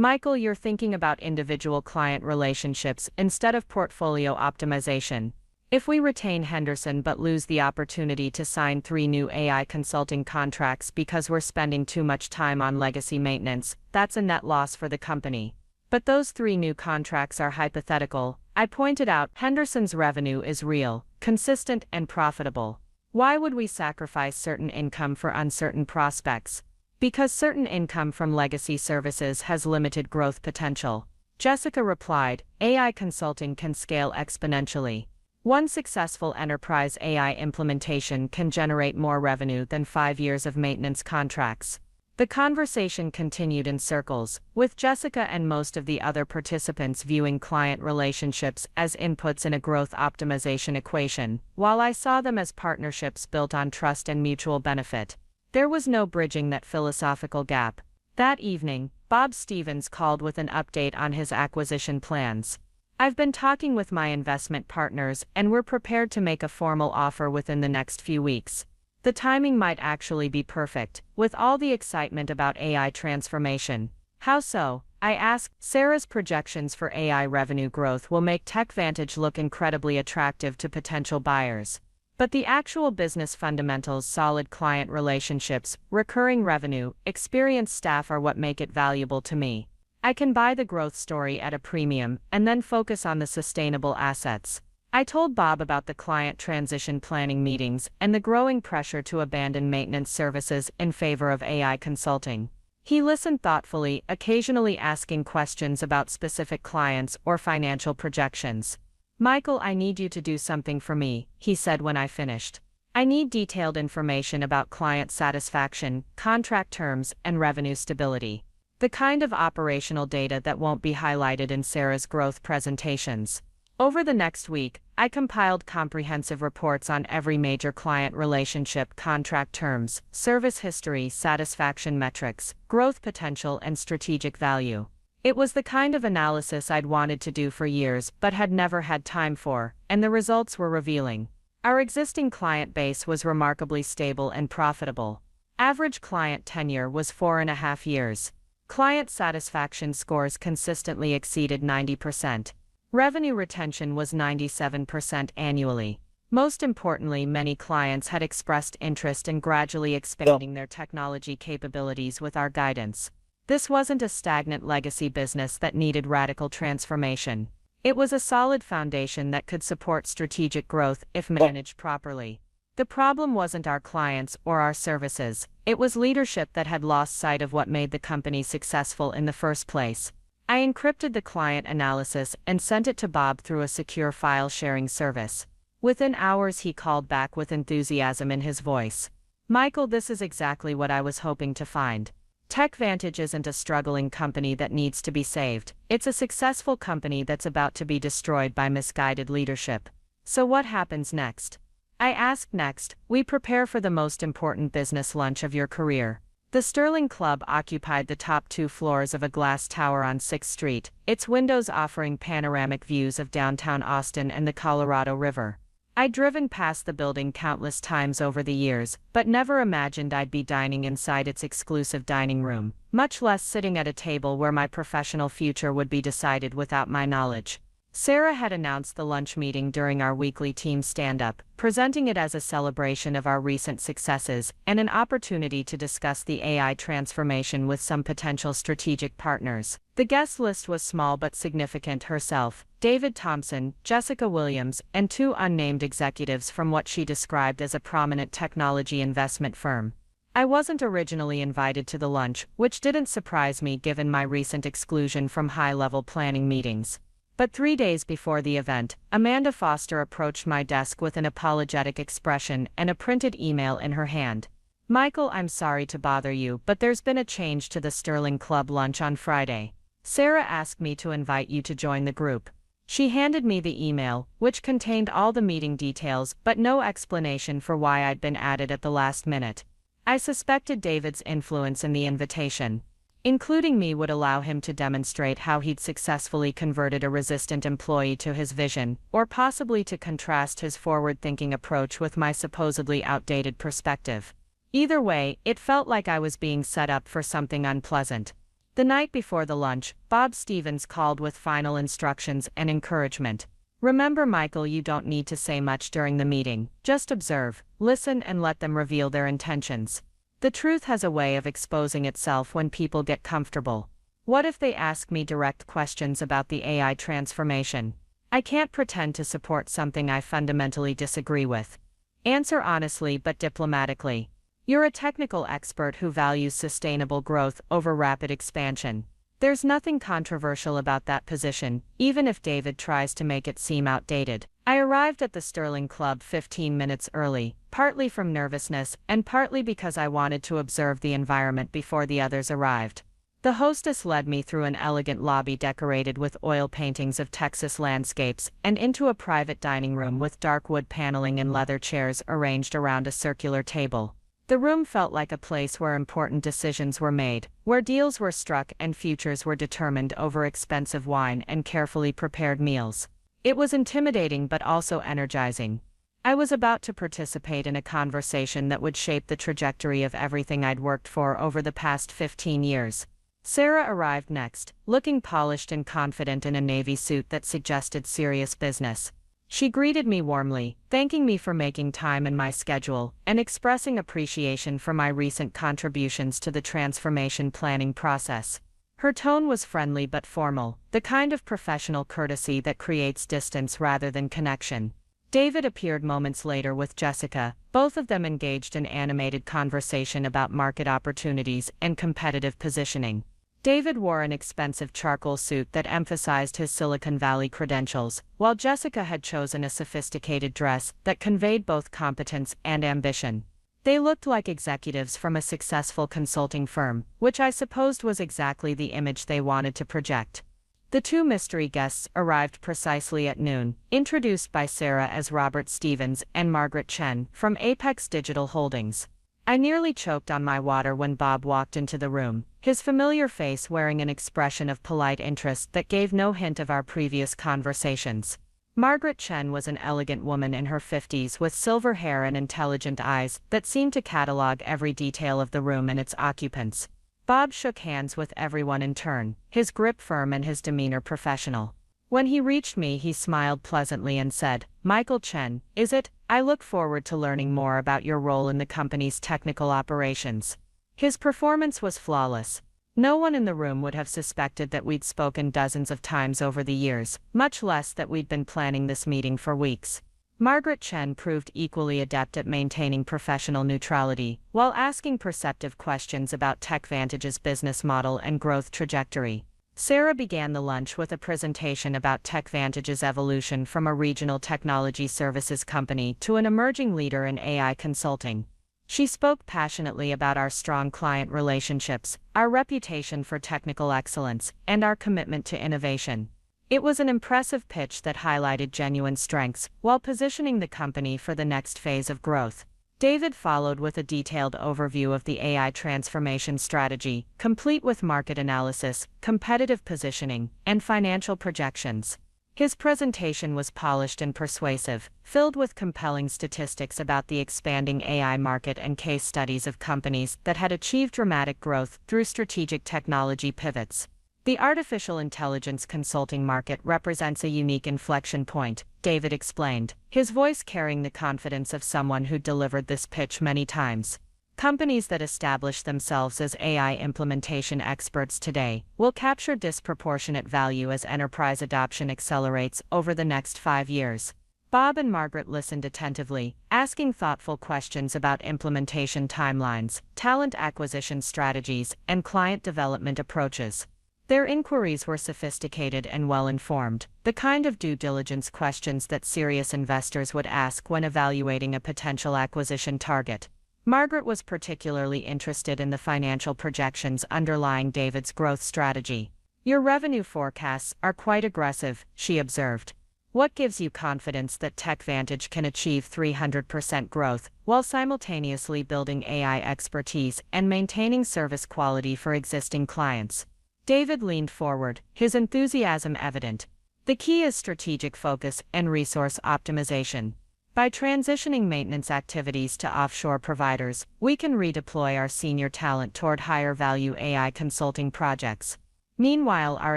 Michael, you're thinking about individual client relationships instead of portfolio optimization. If we retain Henderson but lose the opportunity to sign 3 new AI consulting contracts because we're spending too much time on legacy maintenance, that's a net loss for the company. But those 3 new contracts are hypothetical. I pointed out, Henderson's revenue is real, consistent, and profitable. Why would we sacrifice certain income for uncertain prospects? Because certain income from legacy services has limited growth potential. Jessica replied, AI consulting can scale exponentially. One successful enterprise AI implementation can generate more revenue than 5 years of maintenance contracts. The conversation continued in circles, with Jessica and most of the other participants viewing client relationships as inputs in a growth optimization equation, while I saw them as partnerships built on trust and mutual benefit. There was no bridging that philosophical gap. That evening, Bob Stevens called with an update on his acquisition plans. I've been talking with my investment partners and we're prepared to make a formal offer within the next few weeks. The timing might actually be perfect, with all the excitement about AI transformation. How so? I asked. Sarah's projections for AI revenue growth will make TechVantage look incredibly attractive to potential buyers. But the actual business fundamentals, solid client relationships, recurring revenue, experienced staff are what make it valuable to me. I can buy the growth story at a premium and then focus on the sustainable assets. I told Bob about the client transition planning meetings and the growing pressure to abandon maintenance services in favor of AI consulting. He listened thoughtfully, occasionally asking questions about specific clients or financial projections. Michael, I need you to do something for me, he said when I finished. I need detailed information about client satisfaction, contract terms, and revenue stability. The kind of operational data that won't be highlighted in Sarah's growth presentations. Over the next week, I compiled comprehensive reports on every major client relationship, contract terms, service history, satisfaction metrics, growth potential, and strategic value. It was the kind of analysis I'd wanted to do for years but had never had time for, and the results were revealing. Our existing client base was remarkably stable and profitable. Average client tenure was 4.5 years. Client satisfaction scores consistently exceeded 90%. Revenue retention was 97% annually. Most importantly, many clients had expressed interest in gradually expanding their technology capabilities with our guidance. This wasn't a stagnant legacy business that needed radical transformation. It was a solid foundation that could support strategic growth if managed properly. The problem wasn't our clients or our services, it was leadership that had lost sight of what made the company successful in the first place. I encrypted the client analysis and sent it to Bob through a secure file sharing service. Within hours he called back with enthusiasm in his voice. Michael, this is exactly what I was hoping to find. TechVantage isn't a struggling company that needs to be saved, it's a successful company that's about to be destroyed by misguided leadership. So what happens next? I asked. Next, we prepare for the most important business lunch of your career. The Sterling Club occupied the top 2 floors of a glass tower on 6th Street, its windows offering panoramic views of downtown Austin and the Colorado River. I'd driven past the building countless times over the years, but never imagined I'd be dining inside its exclusive dining room, much less sitting at a table where my professional future would be decided without my knowledge. Sarah had announced the lunch meeting during our weekly team stand-up, presenting it as a celebration of our recent successes and an opportunity to discuss the AI transformation with some potential strategic partners. The guest list was small but significant: herself, David Thompson, Jessica Williams, and two unnamed executives from what she described as a prominent technology investment firm. I wasn't originally invited to the lunch, which didn't surprise me given my recent exclusion from high-level planning meetings. But 3 days before the event, Amanda Foster approached my desk with an apologetic expression and a printed email in her hand. "Michael, I'm sorry to bother you, but there's been a change to the Sterling Club lunch on Friday. Sarah asked me to invite you to join the group." She handed me the email, which contained all the meeting details but no explanation for why I'd been added at the last minute. I suspected David's influence in the invitation. Including me would allow him to demonstrate how he'd successfully converted a resistant employee to his vision, or possibly to contrast his forward-thinking approach with my supposedly outdated perspective. Either way, it felt like I was being set up for something unpleasant. The night before the lunch, Bob Stevens called with final instructions and encouragement. "Remember, Michael, you don't need to say much during the meeting. Just observe, listen, and let them reveal their intentions. The truth has a way of exposing itself when people get comfortable. What if they ask me direct questions about the AI transformation? I can't pretend to support something I fundamentally disagree with. Answer honestly but diplomatically. You're a technical expert who values sustainable growth over rapid expansion. There's nothing controversial about that position, even if David tries to make it seem outdated." I arrived at the Sterling Club 15 minutes early, partly from nervousness and partly because I wanted to observe the environment before the others arrived. The hostess led me through an elegant lobby decorated with oil paintings of Texas landscapes and into a private dining room with dark wood paneling and leather chairs arranged around a circular table. The room felt like a place where important decisions were made, where deals were struck and futures were determined over expensive wine and carefully prepared meals. It was intimidating but also energizing. I was about to participate in a conversation that would shape the trajectory of everything I'd worked for over the past 15 years. Sarah arrived next, looking polished and confident in a navy suit that suggested serious business. She greeted me warmly, thanking me for making time in my schedule and expressing appreciation for my recent contributions to the transformation planning process. Her tone was friendly but formal, the kind of professional courtesy that creates distance rather than connection. David appeared moments later with Jessica, both of them engaged in animated conversation about market opportunities and competitive positioning. David wore an expensive charcoal suit that emphasized his Silicon Valley credentials, while Jessica had chosen a sophisticated dress that conveyed both competence and ambition. They looked like executives from a successful consulting firm, which I supposed was exactly the image they wanted to project. The two mystery guests arrived precisely at noon, introduced by Sarah as Robert Stevens and Margaret Chen from Apex Digital Holdings. I nearly choked on my water when Bob walked into the room, his familiar face wearing an expression of polite interest that gave no hint of our previous conversations. Margaret Chen was an elegant woman in her 50s with silver hair and intelligent eyes that seemed to catalog every detail of the room and its occupants. Bob shook hands with everyone in turn, his grip firm and his demeanor professional. When he reached me, he smiled pleasantly and said, "Michael Chen, is it? I look forward to learning more about your role in the company's technical operations." His performance was flawless. No one in the room would have suspected that we'd spoken dozens of times over the years, much less that we'd been planning this meeting for weeks. Margaret Chen proved equally adept at maintaining professional neutrality, while asking perceptive questions about TechVantage's business model and growth trajectory. Sarah began the lunch with a presentation about TechVantage's evolution from a regional technology services company to an emerging leader in AI consulting. She spoke passionately about our strong client relationships, our reputation for technical excellence, and our commitment to innovation. It was an impressive pitch that highlighted genuine strengths while positioning the company for the next phase of growth. David followed with a detailed overview of the AI transformation strategy, complete with market analysis, competitive positioning, and financial projections. His presentation was polished and persuasive, filled with compelling statistics about the expanding AI market and case studies of companies that had achieved dramatic growth through strategic technology pivots. The artificial intelligence consulting market represents a unique inflection point, David explained, his voice carrying the confidence of someone who delivered this pitch many times. Companies that establish themselves as AI implementation experts today will capture disproportionate value as enterprise adoption accelerates over the next 5 years. Bob and Margaret listened attentively, asking thoughtful questions about implementation timelines, talent acquisition strategies, and client development approaches. Their inquiries were sophisticated and well-informed, the kind of due diligence questions that serious investors would ask when evaluating a potential acquisition target. Margaret was particularly interested in the financial projections underlying David's growth strategy. "Your revenue forecasts are quite aggressive," she observed. "What gives you confidence that TechVantage can achieve 300% growth while simultaneously building AI expertise and maintaining service quality for existing clients?" David leaned forward, his enthusiasm evident. "The key is strategic focus and resource optimization. By transitioning maintenance activities to offshore providers, we can redeploy our senior talent toward higher-value AI consulting projects. Meanwhile, our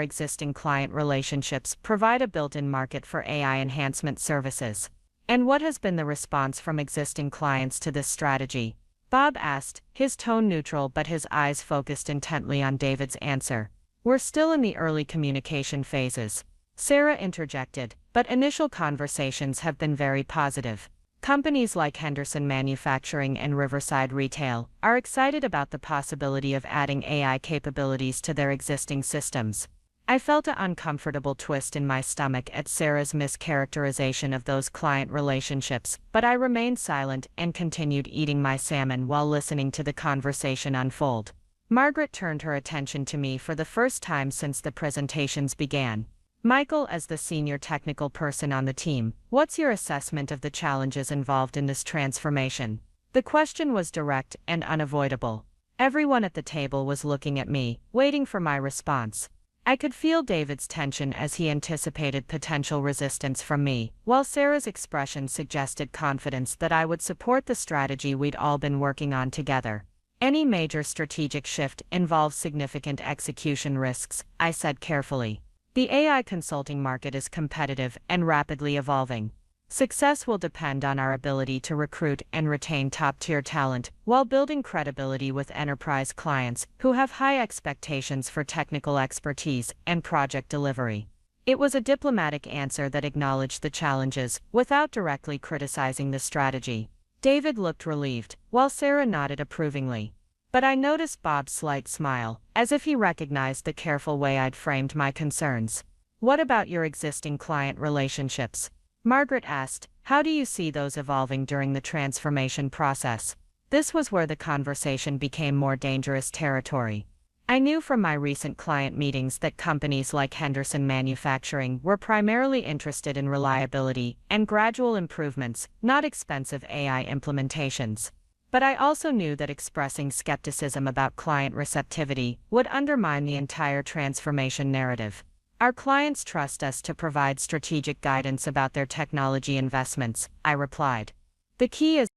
existing client relationships provide a built-in market for AI enhancement services." "And what has been the response from existing clients to this strategy?" Bob asked, his tone neutral but his eyes focused intently on David's answer. "We're still in the early communication phases," Sarah interjected, "but initial conversations have been very positive. Companies like Henderson Manufacturing and Riverside Retail are excited about the possibility of adding AI capabilities to their existing systems." I felt an uncomfortable twist in my stomach at Sarah's mischaracterization of those client relationships, but I remained silent and continued eating my salmon while listening to the conversation unfold. Margaret turned her attention to me for the first time since the presentations began. "Michael, as the senior technical person on the team, what's your assessment of the challenges involved in this transformation?" The question was direct and unavoidable. Everyone at the table was looking at me, waiting for my response. I could feel David's tension as he anticipated potential resistance from me, while Sarah's expression suggested confidence that I would support the strategy we'd all been working on together. "Any major strategic shift involves significant execution risks," I said carefully. "The AI consulting market is competitive and rapidly evolving. Success will depend on our ability to recruit and retain top-tier talent while building credibility with enterprise clients who have high expectations for technical expertise and project delivery." It was a diplomatic answer that acknowledged the challenges without directly criticizing the strategy. David looked relieved, while Sarah nodded approvingly. But I noticed Bob's slight smile, as if he recognized the careful way I'd framed my concerns. "What about your existing client relationships?" Margaret asked. "How do you see those evolving during the transformation process?" This was where the conversation became more dangerous territory. I knew from my recent client meetings that companies like Henderson Manufacturing were primarily interested in reliability and gradual improvements, not expensive AI implementations. But I also knew that expressing skepticism about client receptivity would undermine the entire transformation narrative. "Our clients trust us to provide strategic guidance about their technology investments," I replied. "The key is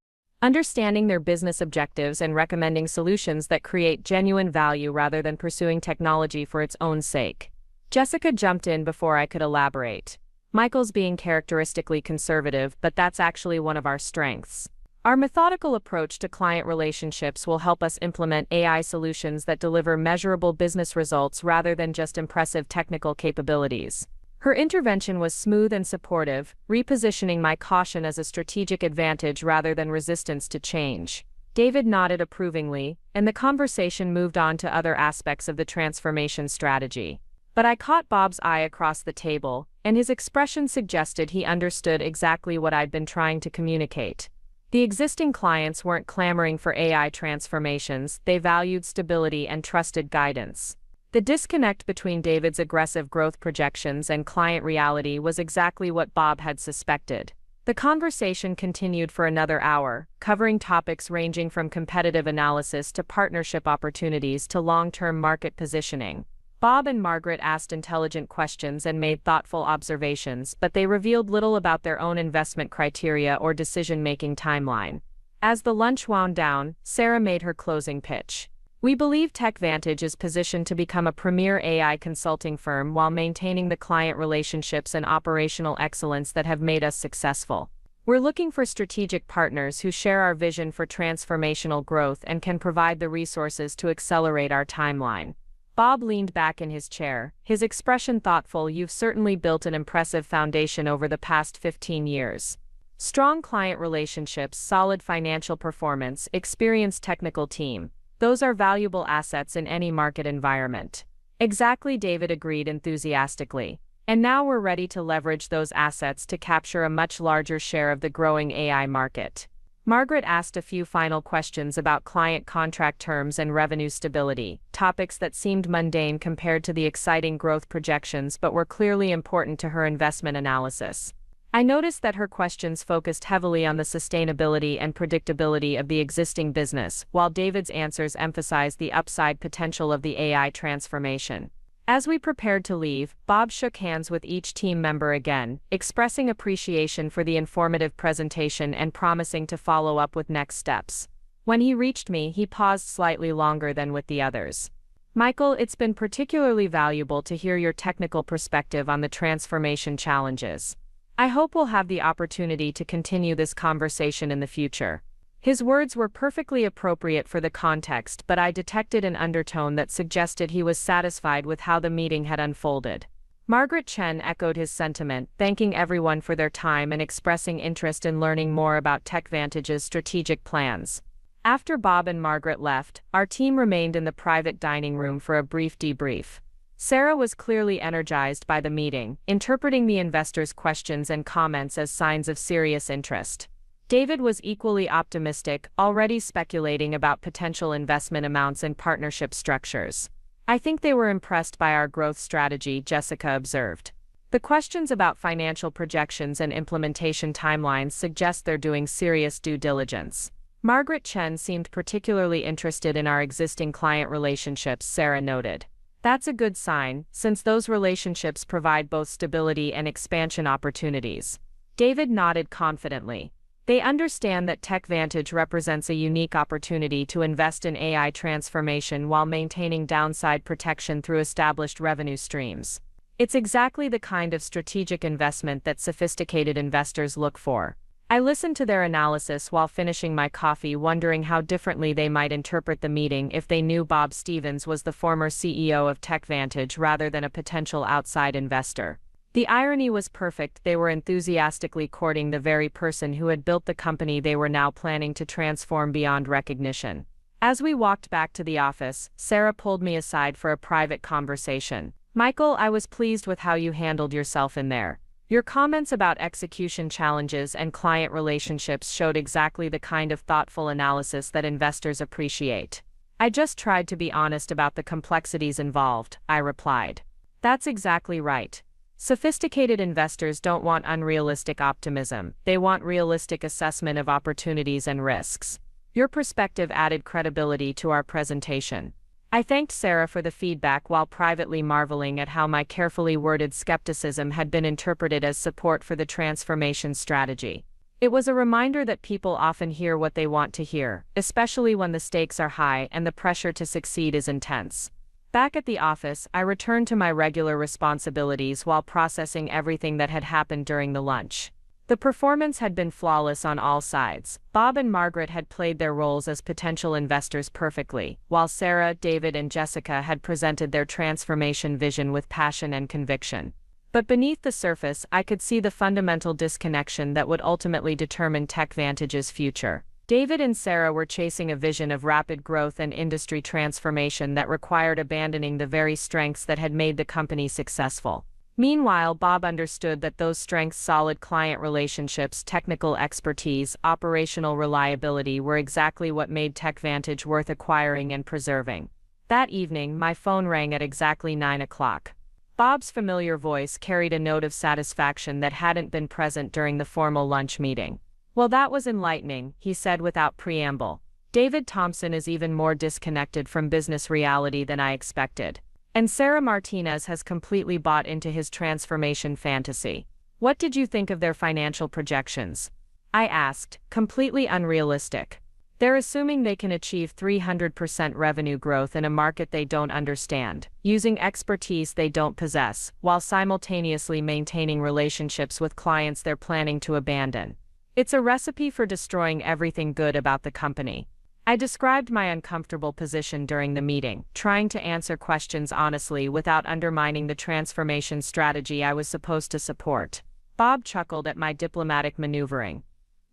understanding their business objectives and recommending solutions that create genuine value rather than pursuing technology for its own sake." Jessica jumped in before I could elaborate. "Michael's being characteristically conservative, but that's actually one of our strengths. Our methodical approach to client relationships will help us implement AI solutions that deliver measurable business results rather than just impressive technical capabilities." Her intervention was smooth and supportive, repositioning my caution as a strategic advantage rather than resistance to change. David nodded approvingly, and the conversation moved on to other aspects of the transformation strategy. But I caught Bob's eye across the table, and his expression suggested he understood exactly what I'd been trying to communicate. The existing clients weren't clamoring for AI transformations, they valued stability and trusted guidance. The disconnect between David's aggressive growth projections and client reality was exactly what Bob had suspected. The conversation continued for another hour, covering topics ranging from competitive analysis to partnership opportunities to long-term market positioning. Bob and Margaret asked intelligent questions and made thoughtful observations, but they revealed little about their own investment criteria or decision-making timeline. As the lunch wound down, Sarah made her closing pitch. We believe TechVantage is positioned to become a premier AI consulting firm while maintaining the client relationships and operational excellence that have made us successful. We're looking for strategic partners who share our vision for transformational growth and can provide the resources to accelerate our timeline. Bob leaned back in his chair, his expression thoughtful. You've certainly built an impressive foundation over the past 15 years. Strong client relationships, solid financial performance, experienced technical team. Those are valuable assets in any market environment. Exactly, David agreed enthusiastically. And now we're ready to leverage those assets to capture a much larger share of the growing AI market. Margaret asked a few final questions about client contract terms and revenue stability, topics that seemed mundane compared to the exciting growth projections but were clearly important to her investment analysis. I noticed that her questions focused heavily on the sustainability and predictability of the existing business, while David's answers emphasized the upside potential of the AI transformation. As we prepared to leave, Bob shook hands with each team member again, expressing appreciation for the informative presentation and promising to follow up with next steps. When he reached me, he paused slightly longer than with the others. Michael, it's been particularly valuable to hear your technical perspective on the transformation challenges. I hope we'll have the opportunity to continue this conversation in the future. His words were perfectly appropriate for the context, but I detected an undertone that suggested he was satisfied with how the meeting had unfolded. Margaret Chen echoed his sentiment, thanking everyone for their time and expressing interest in learning more about TechVantage's strategic plans. After Bob and Margaret left, our team remained in the private dining room for a brief debrief. Sarah was clearly energized by the meeting, interpreting the investors' questions and comments as signs of serious interest. David was equally optimistic, already speculating about potential investment amounts and partnership structures. I think they were impressed by our growth strategy, Jessica observed. The questions about financial projections and implementation timelines suggest they're doing serious due diligence. Margaret Chen seemed particularly interested in our existing client relationships, Sarah noted. That's a good sign, since those relationships provide both stability and expansion opportunities. David nodded confidently. They understand that TechVantage represents a unique opportunity to invest in AI transformation while maintaining downside protection through established revenue streams. It's exactly the kind of strategic investment that sophisticated investors look for. I listened to their analysis while finishing my coffee, wondering how differently they might interpret the meeting if they knew Bob Stevens was the former CEO of TechVantage rather than a potential outside investor. The irony was perfect. They were enthusiastically courting the very person who had built the company they were now planning to transform beyond recognition. As we walked back to the office, Sarah pulled me aside for a private conversation. Michael, I was pleased with how you handled yourself in there. Your comments about execution challenges and client relationships showed exactly the kind of thoughtful analysis that investors appreciate. I just tried to be honest about the complexities involved, I replied. That's exactly right. Sophisticated investors don't want unrealistic optimism, they want realistic assessment of opportunities and risks. Your perspective added credibility to our presentation. I thanked Sarah for the feedback while privately marveling at how my carefully worded skepticism had been interpreted as support for the transformation strategy. It was a reminder that people often hear what they want to hear, especially when the stakes are high and the pressure to succeed is intense. Back at the office, I returned to my regular responsibilities while processing everything that had happened during the lunch. The performance had been flawless on all sides. Bob and Margaret had played their roles as potential investors perfectly, while Sarah, David, and Jessica had presented their transformation vision with passion and conviction. But beneath the surface, I could see the fundamental disconnection that would ultimately determine TechVantage's future. David and Sarah were chasing a vision of rapid growth and industry transformation that required abandoning the very strengths that had made the company successful. Meanwhile, Bob understood that those strengths, solid client relationships, technical expertise, operational reliability, were exactly what made TechVantage worth acquiring and preserving. That evening, my phone rang at exactly 9 o'clock. Bob's familiar voice carried a note of satisfaction that hadn't been present during the formal lunch meeting. "Well, that was enlightening," he said without preamble. "David Thompson is even more disconnected from business reality than I expected. And Sarah Martinez has completely bought into his transformation fantasy. What did you think of their financial projections?" I asked. "Completely unrealistic." They're assuming they can achieve 300% revenue growth in a market they don't understand, using expertise they don't possess, while simultaneously maintaining relationships with clients they're planning to abandon. It's a recipe for destroying everything good about the company. I described my uncomfortable position during the meeting, trying to answer questions honestly without undermining the transformation strategy I was supposed to support. Bob chuckled at my diplomatic maneuvering.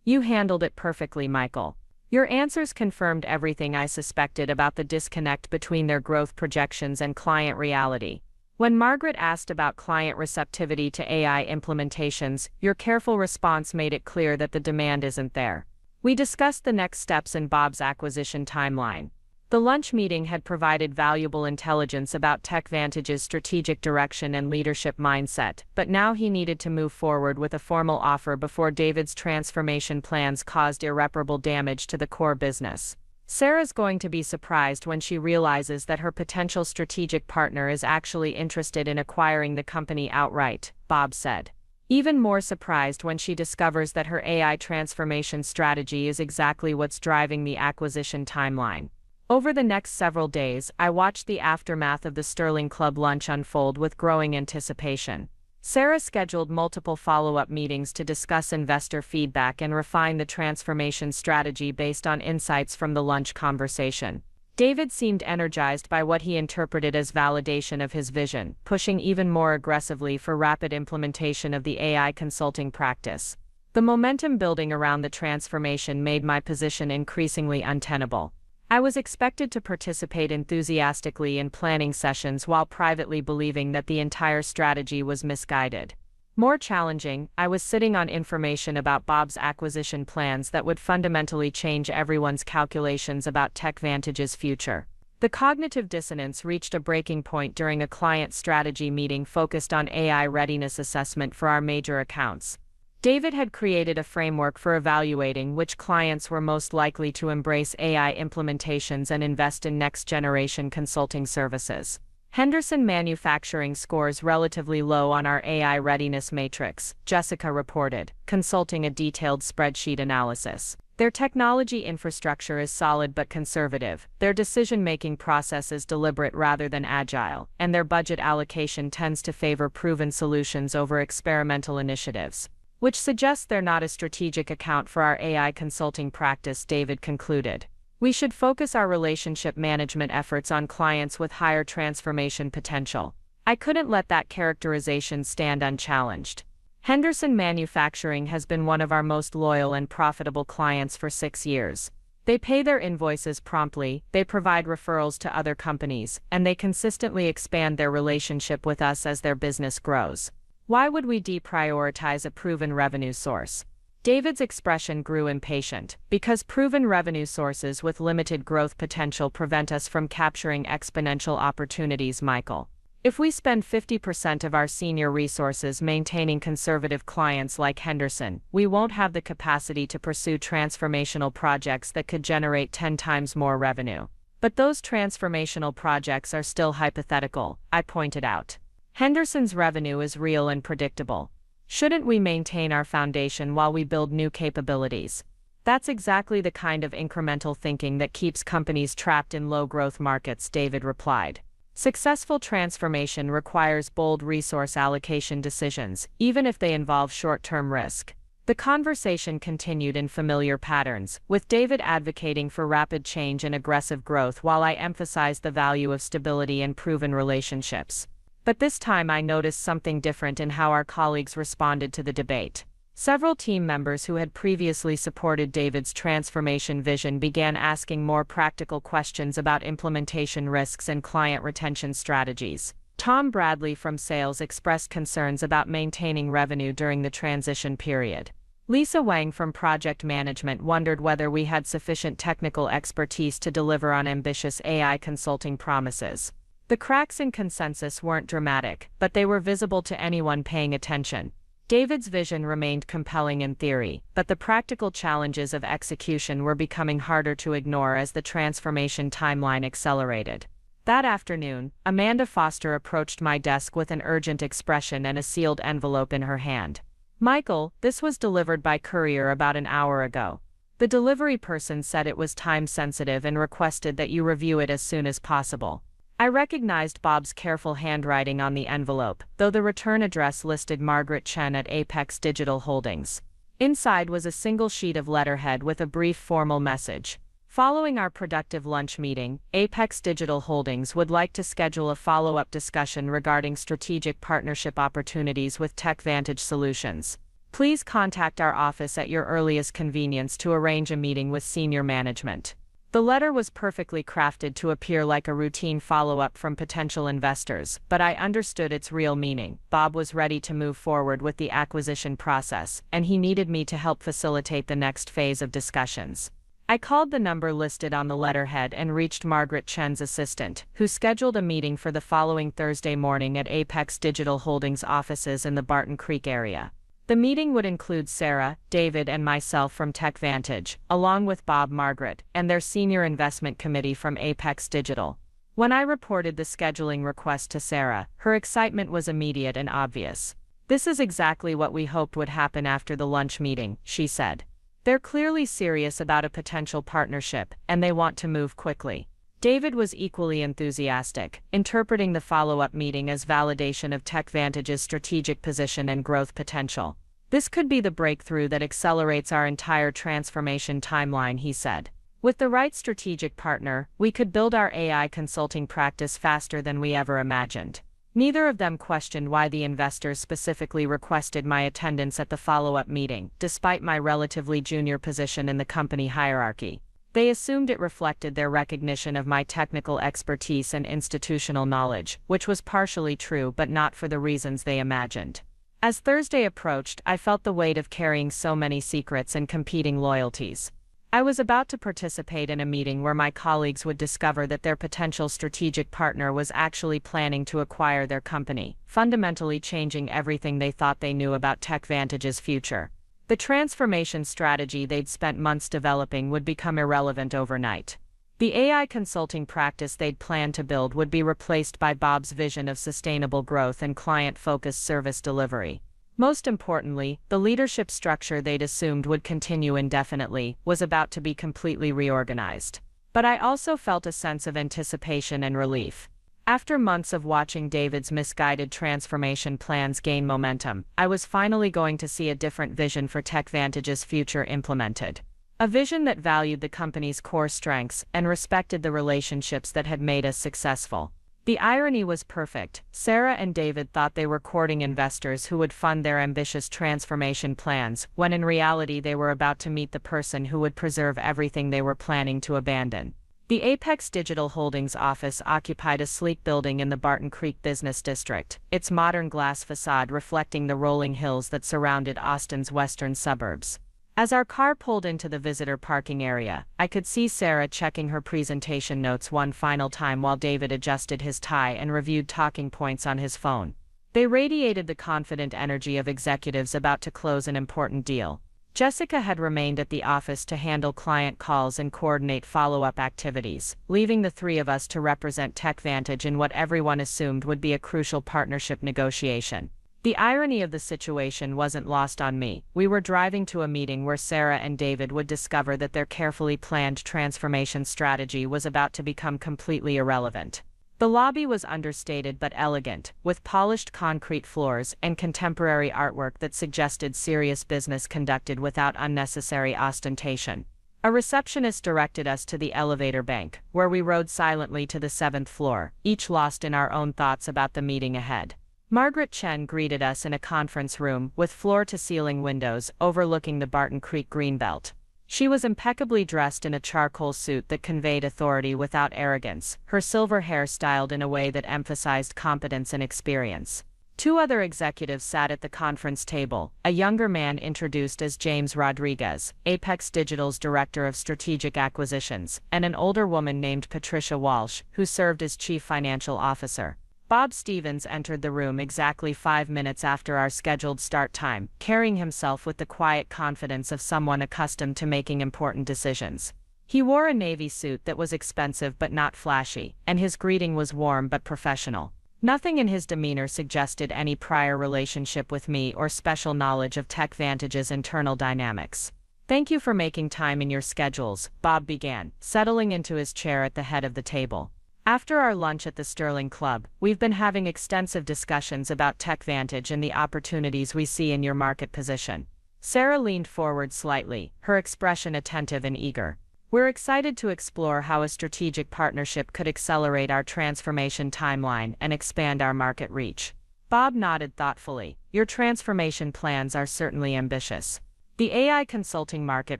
"You handled it perfectly, Michael. Your answers confirmed everything I suspected about the disconnect between their growth projections and client reality. When Margaret asked about client receptivity to AI implementations, your careful response made it clear that the demand isn't there." We discussed the next steps in Bob's acquisition timeline. The lunch meeting had provided valuable intelligence about TechVantage's strategic direction and leadership mindset, but now he needed to move forward with a formal offer before David's transformation plans caused irreparable damage to the core business. "Sarah's going to be surprised when she realizes that her potential strategic partner is actually interested in acquiring the company outright," Bob said. "Even more surprised when she discovers that her AI transformation strategy is exactly what's driving the acquisition timeline." Over the next several days, I watched the aftermath of the Sterling Club lunch unfold with growing anticipation. Sarah scheduled multiple follow-up meetings to discuss investor feedback and refine the transformation strategy based on insights from the lunch conversation. David seemed energized by what he interpreted as validation of his vision, pushing even more aggressively for rapid implementation of the AI consulting practice. The momentum building around the transformation made my position increasingly untenable. I was expected to participate enthusiastically in planning sessions while privately believing that the entire strategy was misguided. More challenging, I was sitting on information about Bob's acquisition plans that would fundamentally change everyone's calculations about TechVantage's future. The cognitive dissonance reached a breaking point during a client strategy meeting focused on AI readiness assessment for our major accounts. David had created a framework for evaluating which clients were most likely to embrace AI implementations and invest in next-generation consulting services. Henderson Manufacturing scores relatively low on our AI readiness matrix, Jessica reported, consulting a detailed spreadsheet analysis. Their technology infrastructure is solid but conservative, their decision-making process is deliberate rather than agile, and their budget allocation tends to favor proven solutions over experimental initiatives, which suggests they're not a strategic account for our AI consulting practice, David concluded. We should focus our relationship management efforts on clients with higher transformation potential. I couldn't let that characterization stand unchallenged. Henderson Manufacturing has been one of our most loyal and profitable clients for 6 years. They pay their invoices promptly, they provide referrals to other companies, and they consistently expand their relationship with us as their business grows. Why would we deprioritize a proven revenue source? David's expression grew impatient. Because proven revenue sources with limited growth potential prevent us from capturing exponential opportunities, Michael. If we spend 50% of our senior resources maintaining conservative clients like Henderson, we won't have the capacity to pursue transformational projects that could generate 10 times more revenue. But those transformational projects are still hypothetical, I pointed out. Henderson's revenue is real and predictable. Shouldn't we maintain our foundation while we build new capabilities? That's exactly the kind of incremental thinking that keeps companies trapped in low-growth markets, David replied. Successful transformation requires bold resource allocation decisions, even if they involve short-term risk. The conversation continued in familiar patterns, with David advocating for rapid change and aggressive growth while I emphasized the value of stability and proven relationships. But this time I noticed something different in how our colleagues responded to the debate. Several team members who had previously supported David's transformation vision began asking more practical questions about implementation risks and client retention strategies. Tom Bradley from sales expressed concerns about maintaining revenue during the transition period. Lisa Wang from project management wondered whether we had sufficient technical expertise to deliver on ambitious AI consulting promises. The cracks in consensus weren't dramatic, but they were visible to anyone paying attention. David's vision remained compelling in theory, but the practical challenges of execution were becoming harder to ignore as the transformation timeline accelerated. That afternoon, Amanda Foster approached my desk with an urgent expression and a sealed envelope in her hand. "Michael, this was delivered by courier about an hour ago. The delivery person said it was time-sensitive and requested that you review it as soon as possible. I recognized Bob's careful handwriting on the envelope, though the return address listed Margaret Chen at Apex Digital Holdings. Inside was a single sheet of letterhead with a brief formal message. Following our productive lunch meeting, Apex Digital Holdings would like to schedule a follow-up discussion regarding strategic partnership opportunities with TechVantage Solutions. Please contact our office at your earliest convenience to arrange a meeting with senior management. The letter was perfectly crafted to appear like a routine follow-up from potential investors, but I understood its real meaning. Bob was ready to move forward with the acquisition process, and he needed me to help facilitate the next phase of discussions. I called the number listed on the letterhead and reached Margaret Chen's assistant, who scheduled a meeting for the following Thursday morning at Apex Digital Holdings offices in the Barton Creek area. The meeting would include Sarah, David, and myself from TechVantage, along with Bob, Margaret, and their senior investment committee from Apex Digital. When I reported the scheduling request to Sarah, her excitement was immediate and obvious. "This is exactly what we hoped would happen after the lunch meeting," she said. "They're clearly serious about a potential partnership, and they want to move quickly." David was equally enthusiastic, interpreting the follow-up meeting as validation of TechVantage's strategic position and growth potential. "This could be the breakthrough that accelerates our entire transformation timeline," he said. "With the right strategic partner, we could build our AI consulting practice faster than we ever imagined." Neither of them questioned why the investors specifically requested my attendance at the follow-up meeting, despite my relatively junior position in the company hierarchy. They assumed it reflected their recognition of my technical expertise and institutional knowledge, which was partially true but not for the reasons they imagined. As Thursday approached, I felt the weight of carrying so many secrets and competing loyalties. I was about to participate in a meeting where my colleagues would discover that their potential strategic partner was actually planning to acquire their company, fundamentally changing everything they thought they knew about TechVantage's future. The transformation strategy they'd spent months developing would become irrelevant overnight. The AI consulting practice they'd planned to build would be replaced by Bob's vision of sustainable growth and client-focused service delivery. Most importantly, the leadership structure they'd assumed would continue indefinitely was about to be completely reorganized. But I also felt a sense of anticipation and relief. After months of watching David's misguided transformation plans gain momentum, I was finally going to see a different vision for TechVantage's future implemented. A vision that valued the company's core strengths and respected the relationships that had made us successful. The irony was perfect. Sarah and David thought they were courting investors who would fund their ambitious transformation plans, when in reality they were about to meet the person who would preserve everything they were planning to abandon. The Apex Digital Holdings office occupied a sleek building in the Barton Creek Business District, its modern glass facade reflecting the rolling hills that surrounded Austin's western suburbs. As our car pulled into the visitor parking area, I could see Sarah checking her presentation notes one final time while David adjusted his tie and reviewed talking points on his phone. They radiated the confident energy of executives about to close an important deal. Jessica had remained at the office to handle client calls and coordinate follow-up activities, leaving the three of us to represent TechVantage in what everyone assumed would be a crucial partnership negotiation. The irony of the situation wasn't lost on me. We were driving to a meeting where Sarah and David would discover that their carefully planned transformation strategy was about to become completely irrelevant. The lobby was understated but elegant, with polished concrete floors and contemporary artwork that suggested serious business conducted without unnecessary ostentation. A receptionist directed us to the elevator bank, where we rode silently to the 7th floor, each lost in our own thoughts about the meeting ahead. Margaret Chen greeted us in a conference room with floor-to-ceiling windows overlooking the Barton Creek Greenbelt. She was impeccably dressed in a charcoal suit that conveyed authority without arrogance, her silver hair styled in a way that emphasized competence and experience. Two other executives sat at the conference table, a younger man introduced as James Rodriguez, Apex Digital's Director of Strategic Acquisitions, and an older woman named Patricia Walsh, who served as Chief Financial Officer. Bob Stevens entered the room exactly 5 minutes after our scheduled start time, carrying himself with the quiet confidence of someone accustomed to making important decisions. He wore a navy suit that was expensive but not flashy, and his greeting was warm but professional. Nothing in his demeanor suggested any prior relationship with me or special knowledge of TechVantage's internal dynamics. Thank you for making time in your schedules, Bob began, settling into his chair at the head of the table. After our lunch at the Sterling Club, we've been having extensive discussions about TechVantage and the opportunities we see in your market position. Sarah leaned forward slightly, her expression attentive and eager. We're excited to explore how a strategic partnership could accelerate our transformation timeline and expand our market reach. Bob nodded thoughtfully. Your transformation plans are certainly ambitious. The AI consulting market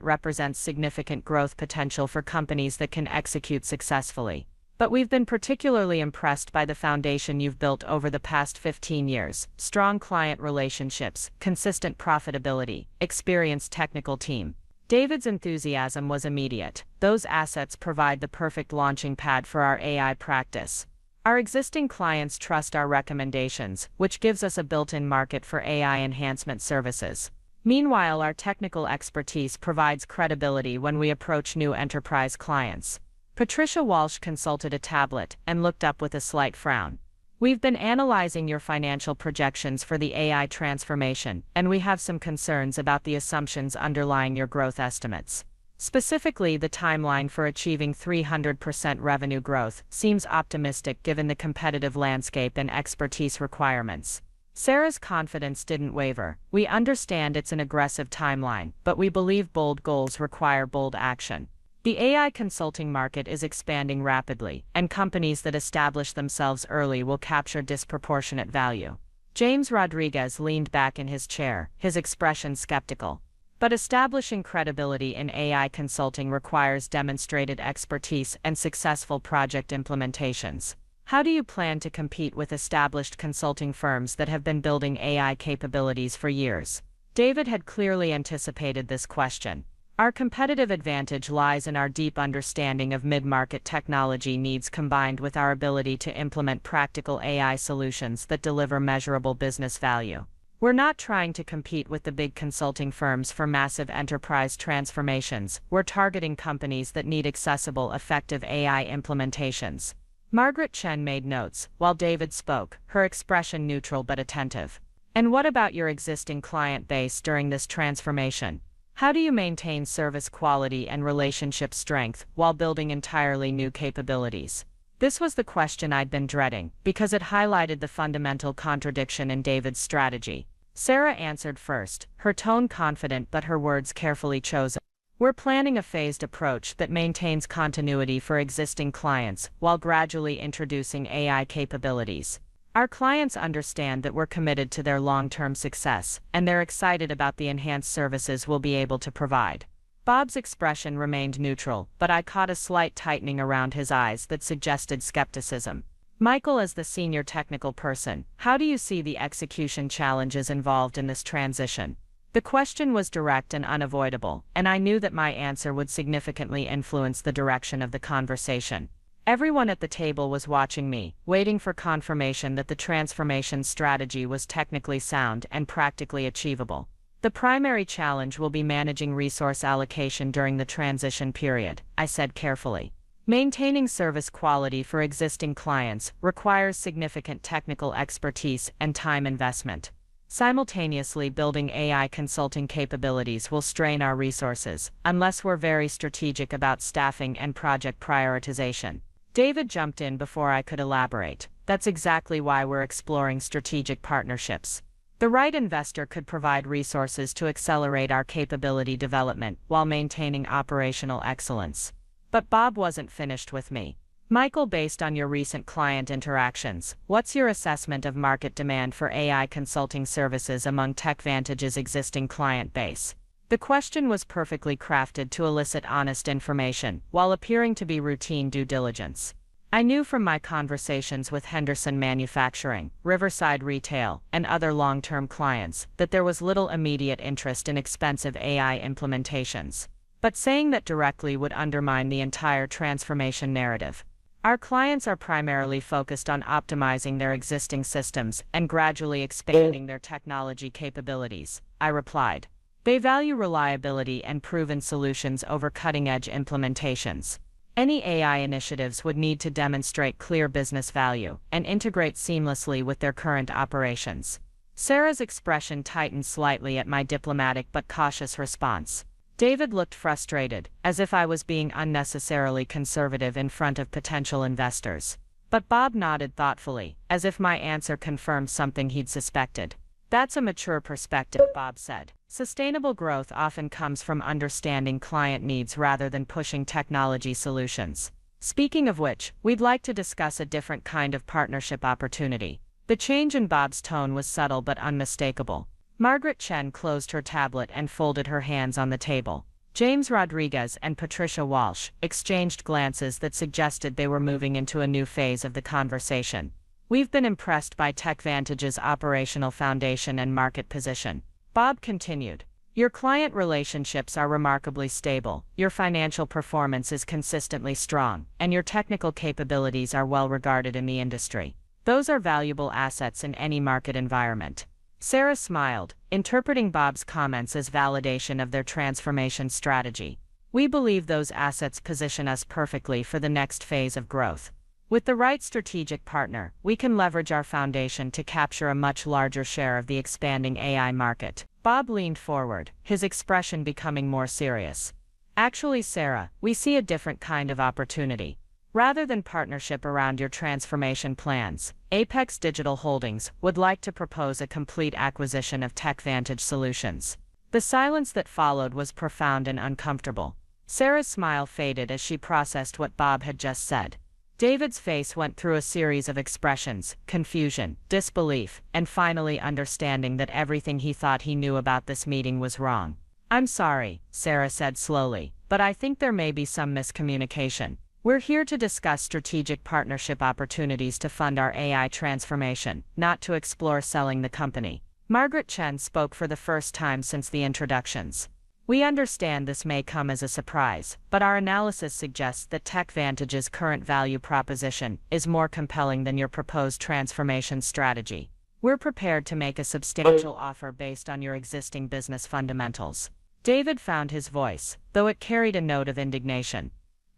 represents significant growth potential for companies that can execute successfully. But we've been particularly impressed by the foundation you've built over the past 15 years: strong client relationships, consistent profitability, experienced technical team. David's enthusiasm was immediate. Those assets provide the perfect launching pad for our AI practice. Our existing clients trust our recommendations, which gives us a built-in market for AI enhancement services. Meanwhile, our technical expertise provides credibility when we approach new enterprise clients. Patricia Walsh consulted a tablet and looked up with a slight frown. We've been analyzing your financial projections for the AI transformation, and we have some concerns about the assumptions underlying your growth estimates. Specifically, the timeline for achieving 300% revenue growth seems optimistic given the competitive landscape and expertise requirements. Sarah's confidence didn't waver. We understand it's an aggressive timeline, but we believe bold goals require bold action. The AI consulting market is expanding rapidly, and companies that establish themselves early will capture disproportionate value. James Rodriguez leaned back in his chair, his expression skeptical. But establishing credibility in AI consulting requires demonstrated expertise and successful project implementations. How do you plan to compete with established consulting firms that have been building AI capabilities for years? David had clearly anticipated this question. Our competitive advantage lies in our deep understanding of mid-market technology needs combined with our ability to implement practical AI solutions that deliver measurable business value. We're not trying to compete with the big consulting firms for massive enterprise transformations. We're targeting companies that need accessible, effective AI implementations. Margaret Chen made notes, while David spoke, her expression neutral but attentive. And what about your existing client base during this transformation? How do you maintain service quality and relationship strength while building entirely new capabilities? This was the question I'd been dreading, because it highlighted the fundamental contradiction in David's strategy. Sarah answered first, her tone confident but her words carefully chosen. We're planning a phased approach that maintains continuity for existing clients while gradually introducing AI capabilities. Our clients understand that we're committed to their long-term success, and they're excited about the enhanced services we'll be able to provide. Bob's expression remained neutral, but I caught a slight tightening around his eyes that suggested skepticism. Michael, as the senior technical person, how do you see the execution challenges involved in this transition? The question was direct and unavoidable, and I knew that my answer would significantly influence the direction of the conversation. Everyone at the table was watching me, waiting for confirmation that the transformation strategy was technically sound and practically achievable. The primary challenge will be managing resource allocation during the transition period, I said carefully. Maintaining service quality for existing clients requires significant technical expertise and time investment. Simultaneously, building AI consulting capabilities will strain our resources, unless we're very strategic about staffing and project prioritization. David jumped in before I could elaborate. That's exactly why we're exploring strategic partnerships. The right investor could provide resources to accelerate our capability development while maintaining operational excellence. But Bob wasn't finished with me. Michael, based on your recent client interactions, what's your assessment of market demand for AI consulting services among TechVantage's existing client base? The question was perfectly crafted to elicit honest information, while appearing to be routine due diligence. I knew from my conversations with Henderson Manufacturing, Riverside Retail, and other long-term clients that there was little immediate interest in expensive AI implementations. But saying that directly would undermine the entire transformation narrative. Our clients are primarily focused on optimizing their existing systems and gradually expanding their technology capabilities, I replied. They value reliability and proven solutions over cutting-edge implementations. Any AI initiatives would need to demonstrate clear business value and integrate seamlessly with their current operations. Sarah's expression tightened slightly at my diplomatic but cautious response. David looked frustrated, as if I was being unnecessarily conservative in front of potential investors. But Bob nodded thoughtfully, as if my answer confirmed something he'd suspected. That's a mature perspective, Bob said. Sustainable growth often comes from understanding client needs rather than pushing technology solutions. Speaking of which, we'd like to discuss a different kind of partnership opportunity. The change in Bob's tone was subtle but unmistakable. Margaret Chen closed her tablet and folded her hands on the table. James Rodriguez and Patricia Walsh exchanged glances that suggested they were moving into a new phase of the conversation. We've been impressed by TechVantage's operational foundation and market position. Bob continued. Your client relationships are remarkably stable, your financial performance is consistently strong, and your technical capabilities are well regarded in the industry. Those are valuable assets in any market environment. Sarah smiled, interpreting Bob's comments as validation of their transformation strategy. We believe those assets position us perfectly for the next phase of growth. With the right strategic partner, we can leverage our foundation to capture a much larger share of the expanding AI market. Bob leaned forward, his expression becoming more serious. Actually, Sarah, we see a different kind of opportunity. Rather than partnership around your transformation plans, Apex Digital Holdings would like to propose a complete acquisition of TechVantage Solutions. The silence that followed was profound and uncomfortable. Sarah's smile faded as she processed what Bob had just said. David's face went through a series of expressions: confusion, disbelief, and finally understanding that everything he thought he knew about this meeting was wrong. I'm sorry, Sarah said slowly, but I think there may be some miscommunication. We're here to discuss strategic partnership opportunities to fund our AI transformation, not to explore selling the company. Margaret Chen spoke for the first time since the introductions. We understand this may come as a surprise, but our analysis suggests that TechVantage's current value proposition is more compelling than your proposed transformation strategy. We're prepared to make a substantial offer based on your existing business fundamentals. David found his voice, though it carried a note of indignation.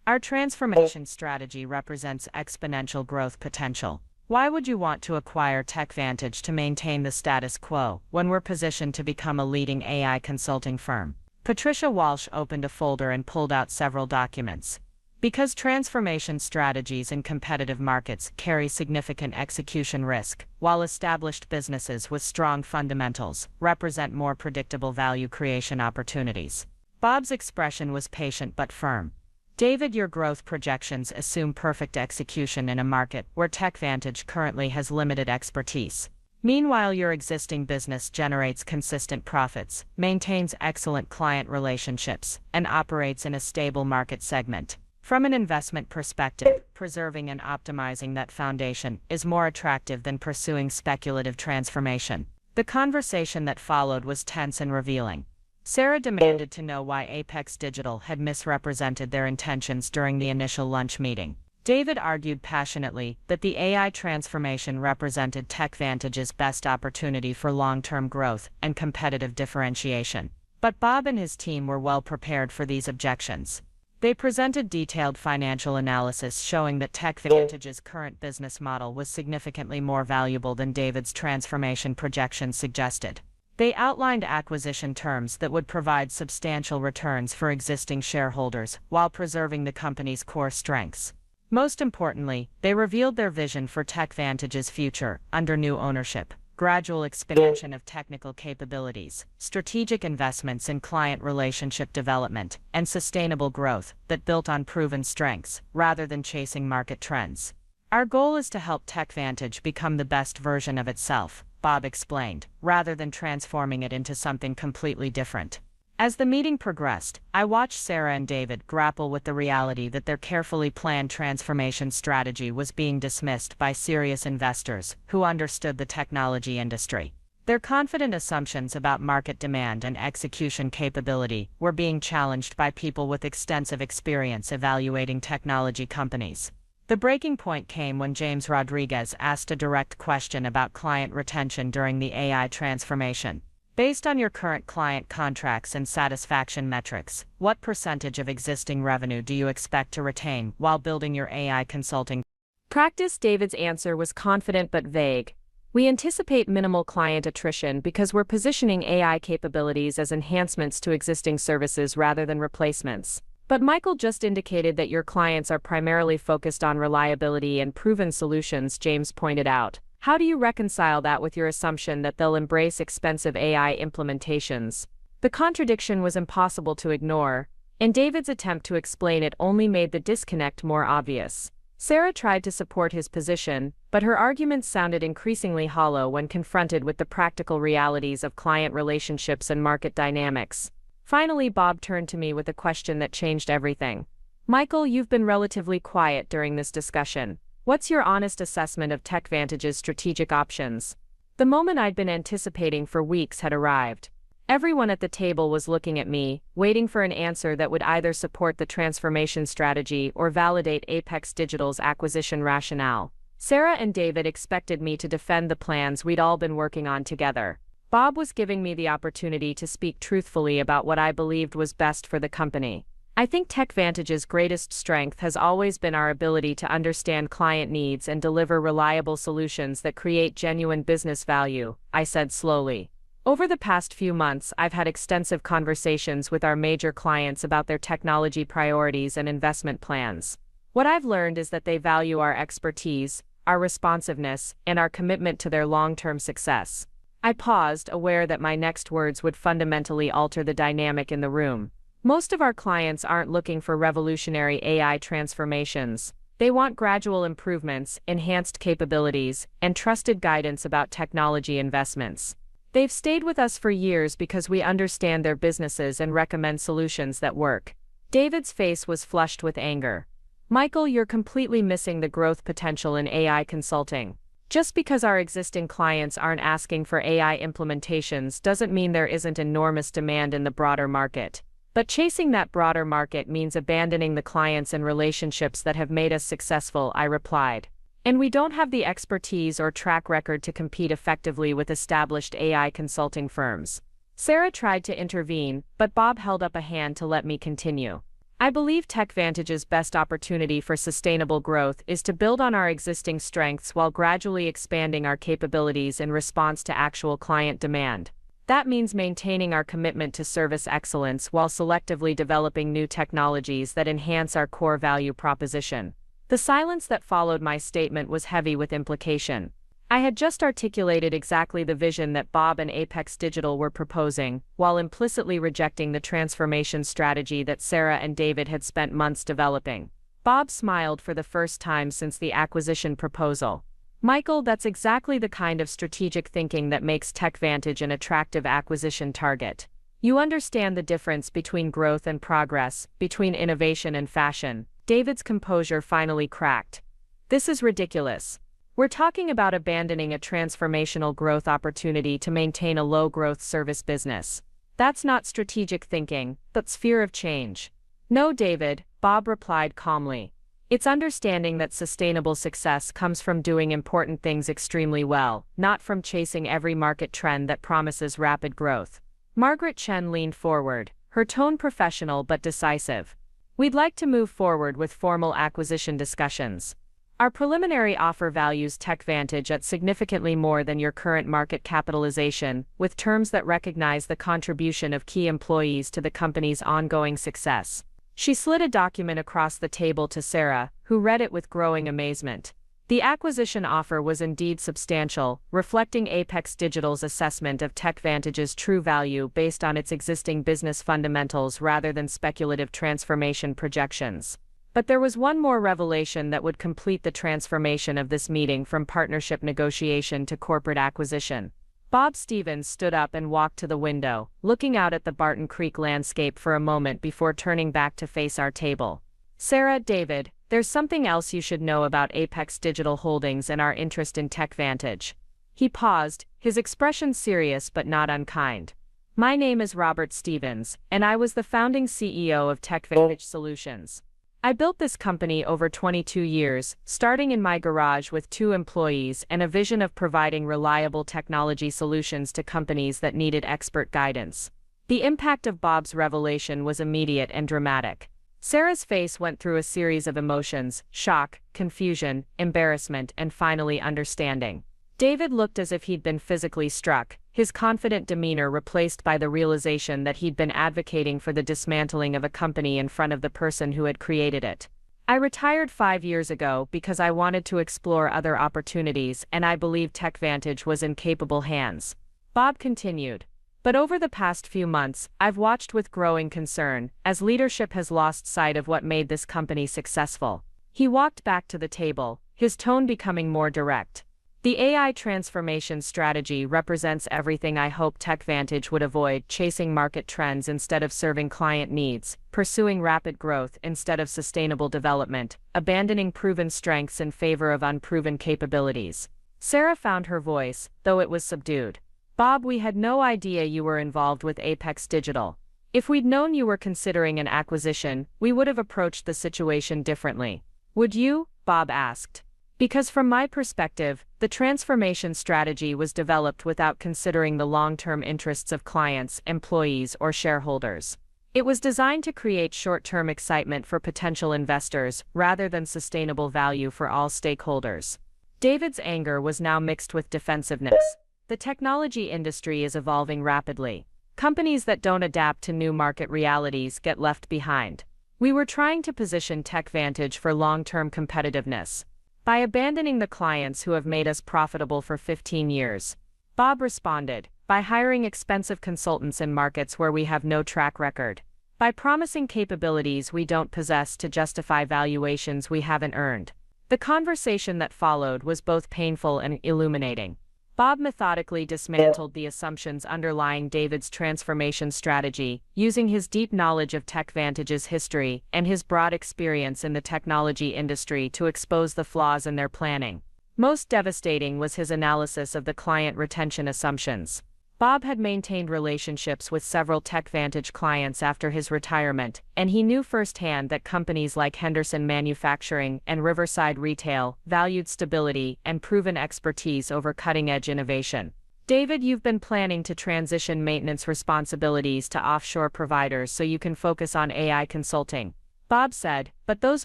Our transformation strategy represents exponential growth potential. Why would you want to acquire TechVantage to maintain the status quo when we're positioned to become a leading AI consulting firm? Patricia Walsh opened a folder and pulled out several documents. Because transformation strategies in competitive markets carry significant execution risk, while established businesses with strong fundamentals represent more predictable value creation opportunities. Bob's expression was patient but firm. David, your growth projections assume perfect execution in a market where TechVantage currently has limited expertise. Meanwhile, your existing business generates consistent profits, maintains excellent client relationships, and operates in a stable market segment. From an investment perspective, preserving and optimizing that foundation is more attractive than pursuing speculative transformation. The conversation that followed was tense and revealing. Sarah demanded to know why Apex Digital had misrepresented their intentions during the initial lunch meeting. David argued passionately that the AI transformation represented TechVantage's best opportunity for long-term growth and competitive differentiation. But Bob and his team were well prepared for these objections. They presented detailed financial analysis showing that TechVantage's current business model was significantly more valuable than David's transformation projections suggested. They outlined acquisition terms that would provide substantial returns for existing shareholders while preserving the company's core strengths. Most importantly, they revealed their vision for TechVantage's future under new ownership: gradual expansion of technical capabilities, strategic investments in client relationship development, and sustainable growth that built on proven strengths rather than chasing market trends. Our goal is to help TechVantage become the best version of itself, Bob explained, rather than transforming it into something completely different. As the meeting progressed, I watched Sarah and David grapple with the reality that their carefully planned transformation strategy was being dismissed by serious investors who understood the technology industry. Their confident assumptions about market demand and execution capability were being challenged by people with extensive experience evaluating technology companies. The breaking point came when James Rodriguez asked a direct question about client retention during the AI transformation. Based on your current client contracts and satisfaction metrics, what percentage of existing revenue do you expect to retain while building your AI consulting practice? David's answer was confident but vague. We anticipate minimal client attrition because we're positioning AI capabilities as enhancements to existing services rather than replacements. But Michael just indicated that your clients are primarily focused on reliability and proven solutions, James pointed out. How do you reconcile that with your assumption that they'll embrace expensive AI implementations? The contradiction was impossible to ignore, and David's attempt to explain it only made the disconnect more obvious. Sarah tried to support his position, but her arguments sounded increasingly hollow when confronted with the practical realities of client relationships and market dynamics. Finally, Bob turned to me with a question that changed everything. Michael, you've been relatively quiet during this discussion. What's your honest assessment of TechVantage's strategic options? The moment I'd been anticipating for weeks had arrived. Everyone at the table was looking at me, waiting for an answer that would either support the transformation strategy or validate Apex Digital's acquisition rationale. Sarah and David expected me to defend the plans we'd all been working on together. Bob was giving me the opportunity to speak truthfully about what I believed was best for the company. I think TechVantage's greatest strength has always been our ability to understand client needs and deliver reliable solutions that create genuine business value, I said slowly. Over the past few months, I've had extensive conversations with our major clients about their technology priorities and investment plans. What I've learned is that they value our expertise, our responsiveness, and our commitment to their long-term success. I paused, aware that my next words would fundamentally alter the dynamic in the room. Most of our clients aren't looking for revolutionary AI transformations. They want gradual improvements, enhanced capabilities, and trusted guidance about technology investments. They've stayed with us for years because we understand their businesses and recommend solutions that work. David's face was flushed with anger. Michael, you're completely missing the growth potential in AI consulting. Just because our existing clients aren't asking for AI implementations doesn't mean there isn't enormous demand in the broader market. But chasing that broader market means abandoning the clients and relationships that have made us successful, I replied. And we don't have the expertise or track record to compete effectively with established AI consulting firms. Sarah tried to intervene, but Bob held up a hand to let me continue. I believe TechVantage's best opportunity for sustainable growth is to build on our existing strengths while gradually expanding our capabilities in response to actual client demand. That means maintaining our commitment to service excellence while selectively developing new technologies that enhance our core value proposition. The silence that followed my statement was heavy with implication. I had just articulated exactly the vision that Bob and Apex Digital were proposing, while implicitly rejecting the transformation strategy that Sarah and David had spent months developing. Bob smiled for the first time since the acquisition proposal. Michael, that's exactly the kind of strategic thinking that makes TechVantage an attractive acquisition target. You understand the difference between growth and progress, between innovation and fashion. David's composure finally cracked. This is ridiculous. We're talking about abandoning a transformational growth opportunity to maintain a low-growth service business. That's not strategic thinking, that's fear of change. No, David, Bob replied calmly. It's understanding that sustainable success comes from doing important things extremely well, not from chasing every market trend that promises rapid growth. Margaret Chen leaned forward, her tone professional but decisive. We'd like to move forward with formal acquisition discussions. Our preliminary offer values TechVantage at significantly more than your current market capitalization, with terms that recognize the contribution of key employees to the company's ongoing success. She slid a document across the table to Sarah, who read it with growing amazement. The acquisition offer was indeed substantial, reflecting Apex Digital's assessment of TechVantage's true value based on its existing business fundamentals rather than speculative transformation projections. But there was one more revelation that would complete the transformation of this meeting from partnership negotiation to corporate acquisition. Bob Stevens stood up and walked to the window, looking out at the Barton Creek landscape for a moment before turning back to face our table. Sarah, David, there's something else you should know about Apex Digital Holdings and our interest in TechVantage. He paused, his expression serious but not unkind. My name is Robert Stevens, and I was the founding CEO of TechVantage Solutions. I built this company over 22 years, starting in my garage with 2 employees and a vision of providing reliable technology solutions to companies that needed expert guidance. The impact of Bob's revelation was immediate and dramatic. Sarah's face went through a series of emotions: shock, confusion, embarrassment, and finally understanding. David looked as if he'd been physically struck, his confident demeanor replaced by the realization that he'd been advocating for the dismantling of a company in front of the person who had created it. I retired 5 years ago because I wanted to explore other opportunities and I believed TechVantage was in capable hands. Bob continued. But over the past few months, I've watched with growing concern, as leadership has lost sight of what made this company successful. He walked back to the table, his tone becoming more direct. The AI transformation strategy represents everything I hoped TechVantage would avoid: chasing market trends instead of serving client needs, pursuing rapid growth instead of sustainable development, abandoning proven strengths in favor of unproven capabilities. Sarah found her voice, though it was subdued. Bob, we had no idea you were involved with Apex Digital. If we'd known you were considering an acquisition, we would have approached the situation differently. Would you? Bob asked. Because from my perspective, the transformation strategy was developed without considering the long-term interests of clients, employees, or shareholders. It was designed to create short-term excitement for potential investors, rather than sustainable value for all stakeholders. David's anger was now mixed with defensiveness. The technology industry is evolving rapidly. Companies that don't adapt to new market realities get left behind. We were trying to position TechVantage for long-term competitiveness. By abandoning the clients who have made us profitable for 15 years. Bob responded, by hiring expensive consultants in markets where we have no track record. By promising capabilities we don't possess to justify valuations we haven't earned. The conversation that followed was both painful and illuminating. Bob methodically dismantled the assumptions underlying David's transformation strategy, using his deep knowledge of TechVantage's history and his broad experience in the technology industry to expose the flaws in their planning. Most devastating was his analysis of the client retention assumptions. Bob had maintained relationships with several TechVantage clients after his retirement, and he knew firsthand that companies like Henderson Manufacturing and Riverside Retail valued stability and proven expertise over cutting-edge innovation. David, you've been planning to transition maintenance responsibilities to offshore providers so you can focus on AI consulting. Bob said, but those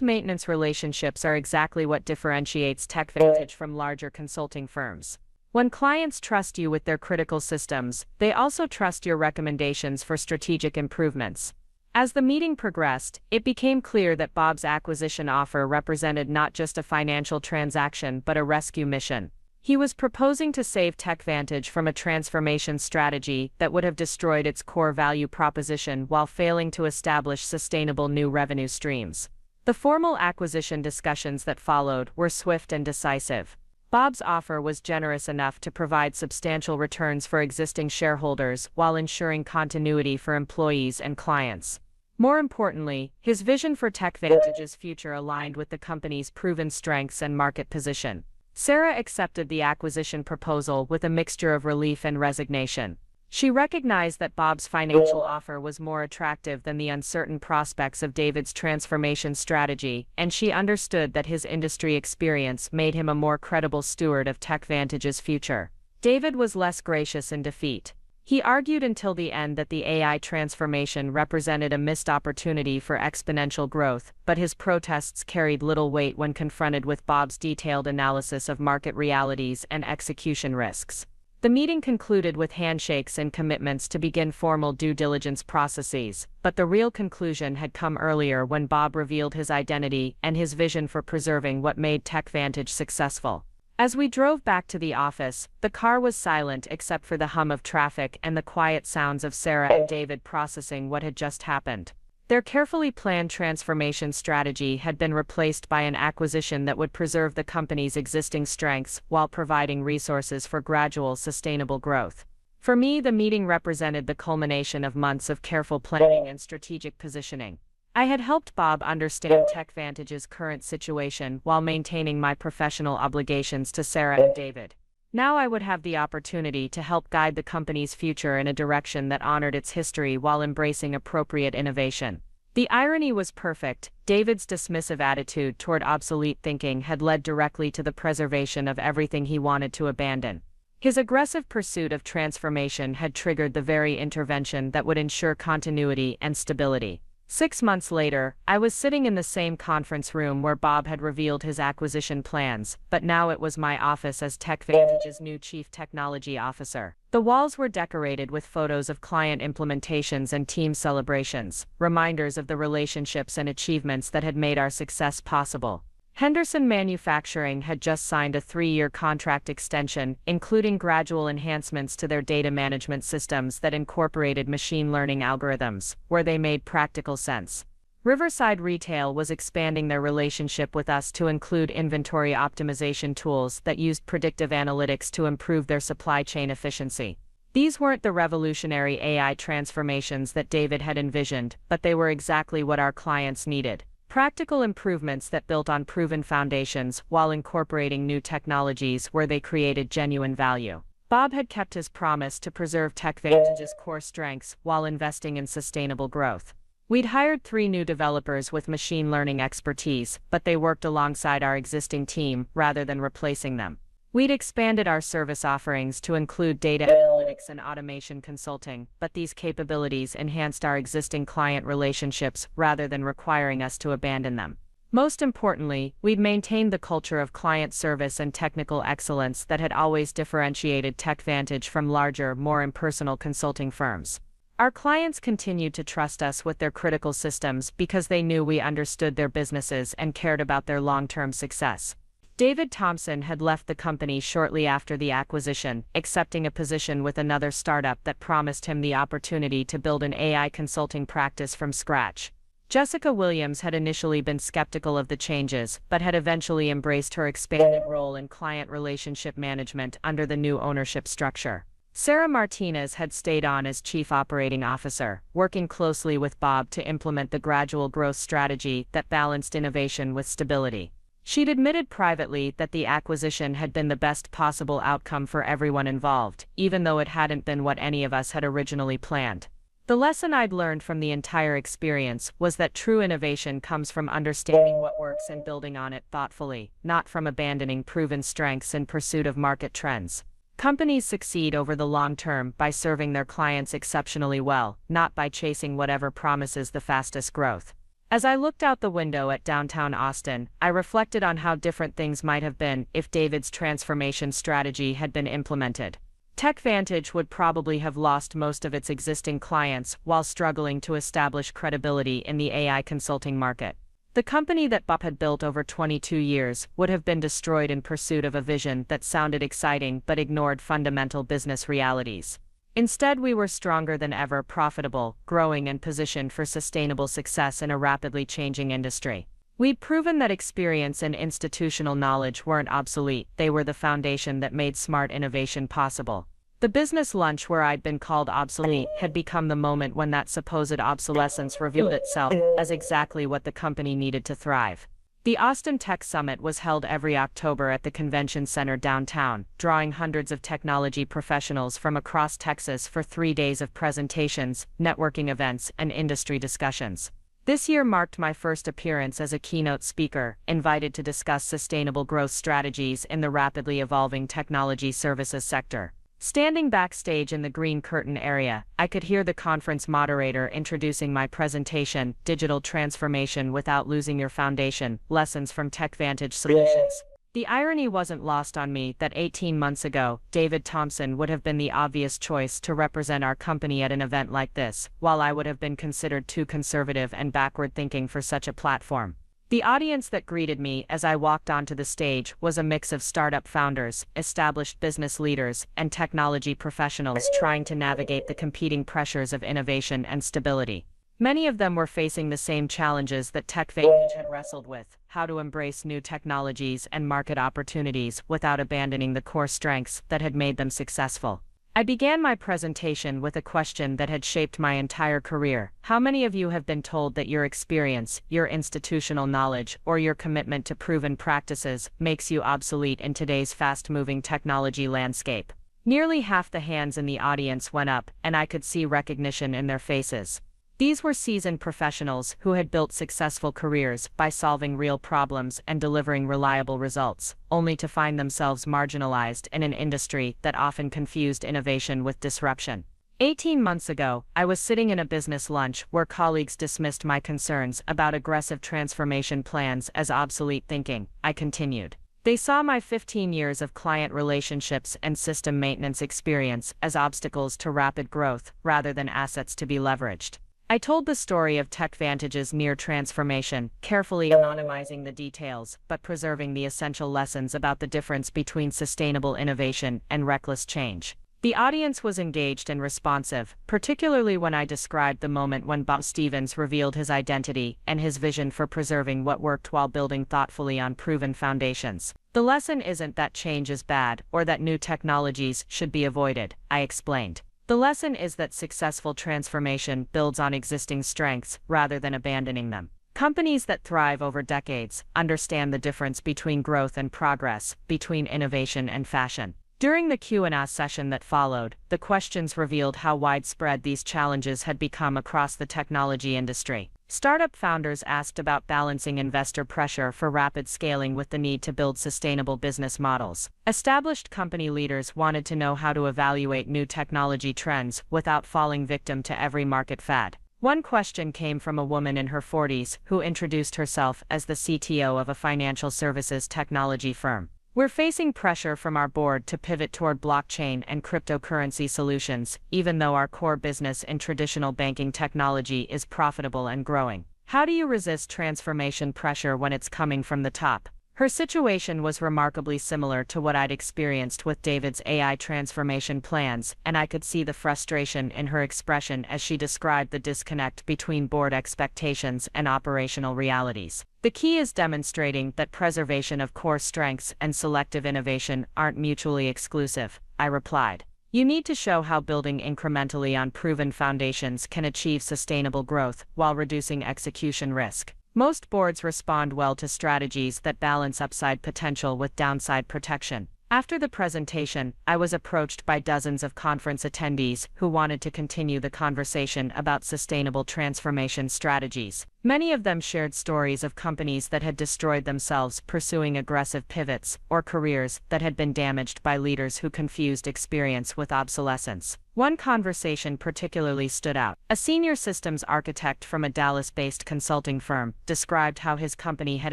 maintenance relationships are exactly what differentiates TechVantage from larger consulting firms. When clients trust you with their critical systems, they also trust your recommendations for strategic improvements. As the meeting progressed, it became clear that Bob's acquisition offer represented not just a financial transaction but a rescue mission. He was proposing to save TechVantage from a transformation strategy that would have destroyed its core value proposition while failing to establish sustainable new revenue streams. The formal acquisition discussions that followed were swift and decisive. Bob's offer was generous enough to provide substantial returns for existing shareholders while ensuring continuity for employees and clients. More importantly, his vision for TechVantage's future aligned with the company's proven strengths and market position. Sarah accepted the acquisition proposal with a mixture of relief and resignation. She recognized that Bob's financial offer was more attractive than the uncertain prospects of David's transformation strategy, and she understood that his industry experience made him a more credible steward of TechVantage's future. David was less gracious in defeat. He argued until the end that the AI transformation represented a missed opportunity for exponential growth, but his protests carried little weight when confronted with Bob's detailed analysis of market realities and execution risks. The meeting concluded with handshakes and commitments to begin formal due diligence processes, but the real conclusion had come earlier when Bob revealed his identity and his vision for preserving what made TechVantage successful. As we drove back to the office, the car was silent except for the hum of traffic and the quiet sounds of Sarah and David processing what had just happened. Their carefully planned transformation strategy had been replaced by an acquisition that would preserve the company's existing strengths while providing resources for gradual, sustainable growth. For me, the meeting represented the culmination of months of careful planning and strategic positioning. I had helped Bob understand TechVantage's current situation while maintaining my professional obligations to Sarah and David. Now I would have the opportunity to help guide the company's future in a direction that honored its history while embracing appropriate innovation. The irony was perfect. David's dismissive attitude toward obsolete thinking had led directly to the preservation of everything he wanted to abandon. His aggressive pursuit of transformation had triggered the very intervention that would ensure continuity and stability. 6 months later, I was sitting in the same conference room where Bob had revealed his acquisition plans, but now it was my office as TechVantage's new Chief Technology Officer. The walls were decorated with photos of client implementations and team celebrations, reminders of the relationships and achievements that had made our success possible. Henderson Manufacturing had just signed a 3-year contract extension, including gradual enhancements to their data management systems that incorporated machine learning algorithms, where they made practical sense. Riverside Retail was expanding their relationship with us to include inventory optimization tools that used predictive analytics to improve their supply chain efficiency. These weren't the revolutionary AI transformations that David had envisioned, but they were exactly what our clients needed. Practical improvements that built on proven foundations while incorporating new technologies where they created genuine value. Bob had kept his promise to preserve TechVantage's core strengths while investing in sustainable growth. We'd hired 3 new developers with machine learning expertise, but they worked alongside our existing team rather than replacing them. We'd expanded our service offerings to include data analytics and automation consulting, but these capabilities enhanced our existing client relationships rather than requiring us to abandon them. Most importantly, we'd maintained the culture of client service and technical excellence that had always differentiated TechVantage from larger, more impersonal consulting firms. Our clients continued to trust us with their critical systems because they knew we understood their businesses and cared about their long-term success. David Thompson had left the company shortly after the acquisition, accepting a position with another startup that promised him the opportunity to build an AI consulting practice from scratch. Jessica Williams had initially been skeptical of the changes, but had eventually embraced her expanded role in client relationship management under the new ownership structure. Sarah Martinez had stayed on as Chief Operating Officer, working closely with Bob to implement the gradual growth strategy that balanced innovation with stability. She'd admitted privately that the acquisition had been the best possible outcome for everyone involved, even though it hadn't been what any of us had originally planned. The lesson I'd learned from the entire experience was that true innovation comes from understanding what works and building on it thoughtfully, not from abandoning proven strengths in pursuit of market trends. Companies succeed over the long term by serving their clients exceptionally well, not by chasing whatever promises the fastest growth. As I looked out the window at downtown Austin, I reflected on how different things might have been if David's transformation strategy had been implemented. TechVantage would probably have lost most of its existing clients while struggling to establish credibility in the AI consulting market. The company that Bob had built over 22 years would have been destroyed in pursuit of a vision that sounded exciting but ignored fundamental business realities. Instead, we were stronger than ever, profitable, growing, and positioned for sustainable success in a rapidly changing industry. We'd proven that experience and institutional knowledge weren't obsolete, they were the foundation that made smart innovation possible. The business lunch where I'd been called obsolete had become the moment when that supposed obsolescence revealed itself as exactly what the company needed to thrive. The Austin Tech Summit was held every October at the convention center downtown, drawing hundreds of technology professionals from across Texas for 3 days of presentations, networking events, and industry discussions. This year marked my first appearance as a keynote speaker, invited to discuss sustainable growth strategies in the rapidly evolving technology services sector. Standing backstage in the green curtain area, I could hear the conference moderator introducing my presentation, Digital Transformation Without Losing Your Foundation, Lessons from TechVantage Solutions. The irony wasn't lost on me that 18 months ago, David Thompson would have been the obvious choice to represent our company at an event like this, while I would have been considered too conservative and backward-thinking for such a platform. The audience that greeted me as I walked onto the stage was a mix of startup founders, established business leaders, and technology professionals trying to navigate the competing pressures of innovation and stability. Many of them were facing the same challenges that TechVantage had wrestled with: how to embrace new technologies and market opportunities without abandoning the core strengths that had made them successful. I began my presentation with a question that had shaped my entire career. How many of you have been told that your experience, your institutional knowledge, or your commitment to proven practices makes you obsolete in today's fast-moving technology landscape? Nearly half the hands in the audience went up, and I could see recognition in their faces. These were seasoned professionals who had built successful careers by solving real problems and delivering reliable results, only to find themselves marginalized in an industry that often confused innovation with disruption. 18 months ago, I was sitting in a business lunch where colleagues dismissed my concerns about aggressive transformation plans as obsolete thinking. I continued. They saw my 15 years of client relationships and system maintenance experience as obstacles to rapid growth rather than assets to be leveraged. I told the story of TechVantage's near transformation, carefully anonymizing the details but preserving the essential lessons about the difference between sustainable innovation and reckless change. The audience was engaged and responsive, particularly when I described the moment when Bob Stevens revealed his identity and his vision for preserving what worked while building thoughtfully on proven foundations. The lesson isn't that change is bad or that new technologies should be avoided, I explained. The lesson is that successful transformation builds on existing strengths rather than abandoning them. Companies that thrive over decades understand the difference between growth and progress, between innovation and fashion. During the Q&A session that followed, the questions revealed how widespread these challenges had become across the technology industry. Startup founders asked about balancing investor pressure for rapid scaling with the need to build sustainable business models. Established company leaders wanted to know how to evaluate new technology trends without falling victim to every market fad. One question came from a woman in her 40s who introduced herself as the CTO of a financial services technology firm. We're facing pressure from our board to pivot toward blockchain and cryptocurrency solutions, even though our core business in traditional banking technology is profitable and growing. How do you resist transformation pressure when it's coming from the top? Her situation was remarkably similar to what I'd experienced with David's AI transformation plans, and I could see the frustration in her expression as she described the disconnect between board expectations and operational realities. The key is demonstrating that preservation of core strengths and selective innovation aren't mutually exclusive, I replied. You need to show how building incrementally on proven foundations can achieve sustainable growth while reducing execution risk. Most boards respond well to strategies that balance upside potential with downside protection. After the presentation, I was approached by dozens of conference attendees who wanted to continue the conversation about sustainable transformation strategies. Many of them shared stories of companies that had destroyed themselves pursuing aggressive pivots, or careers that had been damaged by leaders who confused experience with obsolescence. One conversation particularly stood out. A senior systems architect from a Dallas-based consulting firm described how his company had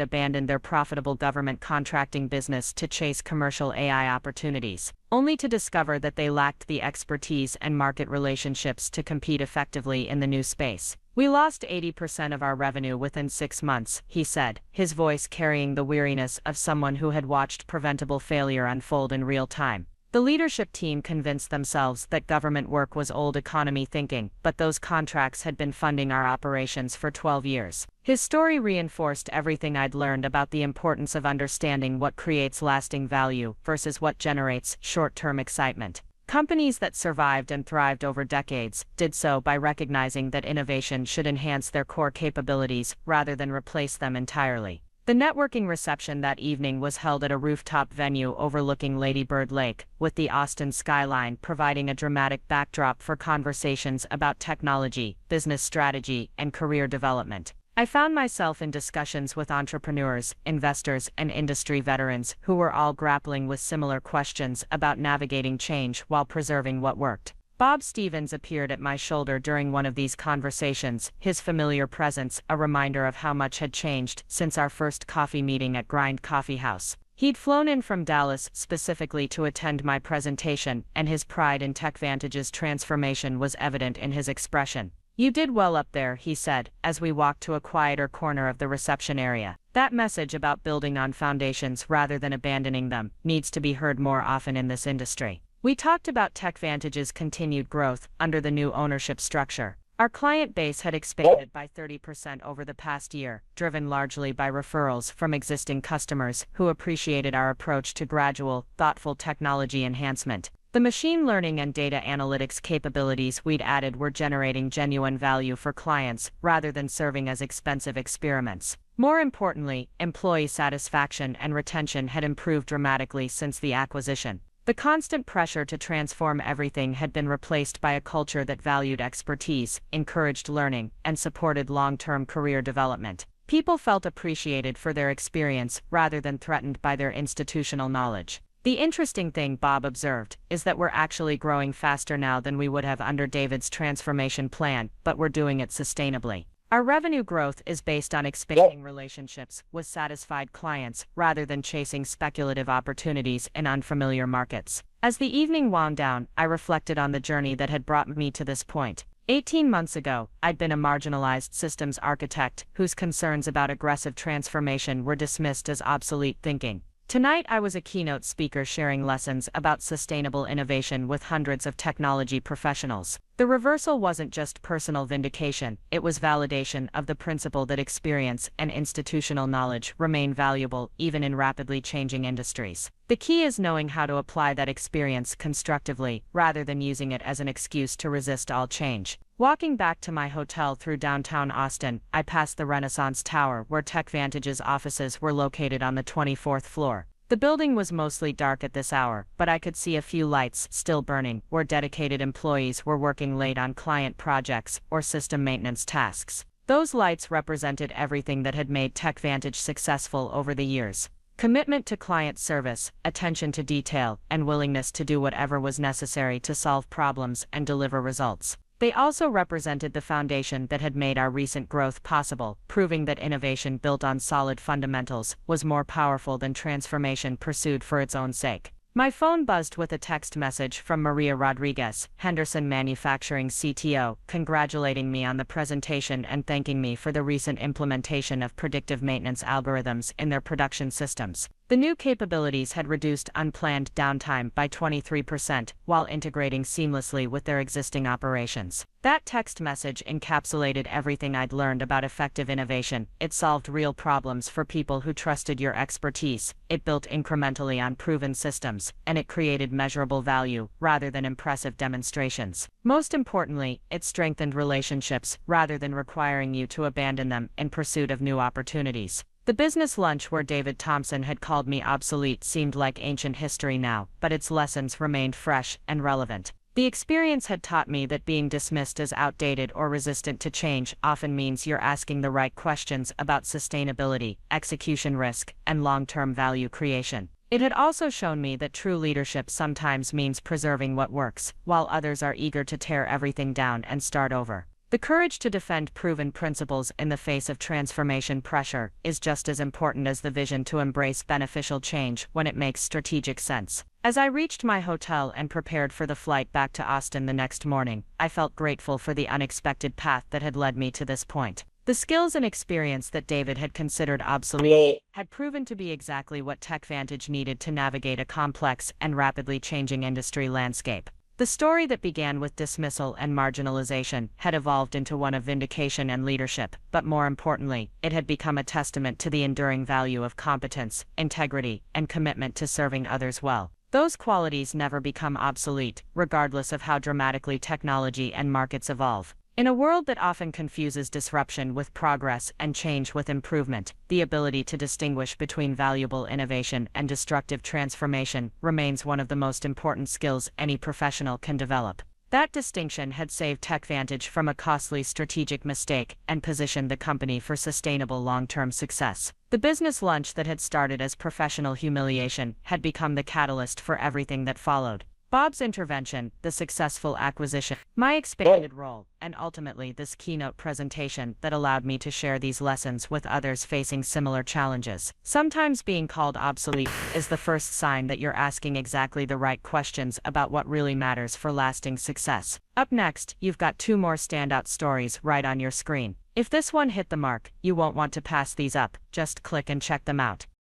abandoned their profitable government contracting business to chase commercial AI opportunities, only to discover that they lacked the expertise and market relationships to compete effectively in the new space. We lost 80% of our revenue within 6 months, he said, his voice carrying the weariness of someone who had watched preventable failure unfold in real time. The leadership team convinced themselves that government work was old economy thinking, but those contracts had been funding our operations for 12 years. His story reinforced everything I'd learned about the importance of understanding what creates lasting value versus what generates short-term excitement. Companies that survived and thrived over decades did so by recognizing that innovation should enhance their core capabilities rather than replace them entirely. The networking reception that evening was held at a rooftop venue overlooking Lady Bird Lake, with the Austin skyline providing a dramatic backdrop for conversations about technology, business strategy, and career development. I found myself in discussions with entrepreneurs, investors, and industry veterans who were all grappling with similar questions about navigating change while preserving what worked. Bob Stevens appeared at my shoulder during one of these conversations, his familiar presence a reminder of how much had changed since our first coffee meeting at Grind Coffee House. He'd flown in from Dallas specifically to attend my presentation, and his pride in TechVantage's transformation was evident in his expression. "You did well up there," he said, as we walked to a quieter corner of the reception area. "That message about building on foundations rather than abandoning them needs to be heard more often in this industry." We talked about TechVantage's continued growth under the new ownership structure. Our client base had expanded by 30% over the past year, driven largely by referrals from existing customers who appreciated our approach to gradual, thoughtful technology enhancement. The machine learning and data analytics capabilities we'd added were generating genuine value for clients rather than serving as expensive experiments. More importantly, employee satisfaction and retention had improved dramatically since the acquisition. The constant pressure to transform everything had been replaced by a culture that valued expertise, encouraged learning, and supported long-term career development. People felt appreciated for their experience rather than threatened by their institutional knowledge. The interesting thing, Bob observed, is that we're actually growing faster now than we would have under David's transformation plan, but we're doing it sustainably. Our revenue growth is based on expanding relationships with satisfied clients rather than chasing speculative opportunities in unfamiliar markets. As the evening wound down, I reflected on the journey that had brought me to this point. 18 months ago, I'd been a marginalized systems architect whose concerns about aggressive transformation were dismissed as obsolete thinking. Tonight I was a keynote speaker sharing lessons about sustainable innovation with hundreds of technology professionals. The reversal wasn't just personal vindication, it was validation of the principle that experience and institutional knowledge remain valuable even in rapidly changing industries. The key is knowing how to apply that experience constructively, rather than using it as an excuse to resist all change. Walking back to my hotel through downtown Austin, I passed the Renaissance Tower where TechVantage's offices were located on the 24th floor. The building was mostly dark at this hour, but I could see a few lights still burning where dedicated employees were working late on client projects or system maintenance tasks. Those lights represented everything that had made TechVantage successful over the years. Commitment to client service, attention to detail, and willingness to do whatever was necessary to solve problems and deliver results. They also represented the foundation that had made our recent growth possible, proving that innovation built on solid fundamentals was more powerful than transformation pursued for its own sake. My phone buzzed with a text message from Maria Rodriguez, Henderson Manufacturing CTO, congratulating me on the presentation and thanking me for the recent implementation of predictive maintenance algorithms in their production systems. The new capabilities had reduced unplanned downtime by 23% while integrating seamlessly with their existing operations. That text message encapsulated everything I'd learned about effective innovation. It solved real problems for people who trusted your expertise, it built incrementally on proven systems, and it created measurable value rather than impressive demonstrations. Most importantly, it strengthened relationships rather than requiring you to abandon them in pursuit of new opportunities. The business lunch where David Thompson had called me obsolete seemed like ancient history now, but its lessons remained fresh and relevant. The experience had taught me that being dismissed as outdated or resistant to change often means you're asking the right questions about sustainability, execution risk, and long-term value creation. It had also shown me that true leadership sometimes means preserving what works, while others are eager to tear everything down and start over. The courage to defend proven principles in the face of transformation pressure is just as important as the vision to embrace beneficial change when it makes strategic sense. As I reached my hotel and prepared for the flight back to Austin the next morning, I felt grateful for the unexpected path that had led me to this point. The skills and experience that David had considered obsolete had proven to be exactly what TechVantage needed to navigate a complex and rapidly changing industry landscape. The story that began with dismissal and marginalization had evolved into one of vindication and leadership, but more importantly, it had become a testament to the enduring value of competence, integrity, and commitment to serving others well. Those qualities never become obsolete, regardless of how dramatically technology and markets evolve. In a world that often confuses disruption with progress and change with improvement, the ability to distinguish between valuable innovation and destructive transformation remains one of the most important skills any professional can develop. That distinction had saved TechVantage from a costly strategic mistake and positioned the company for sustainable long-term success. The business lunch that had started as professional humiliation had become the catalyst for everything that followed. Bob's intervention, the successful acquisition, my expanded role, and ultimately this keynote presentation that allowed me to share these lessons with others facing similar challenges. Sometimes being called obsolete is the first sign that you're asking exactly the right questions about what really matters for lasting success. Up next, you've got two more standout stories right on your screen. If this one hit the mark, you won't want to pass these up, just click and check them out.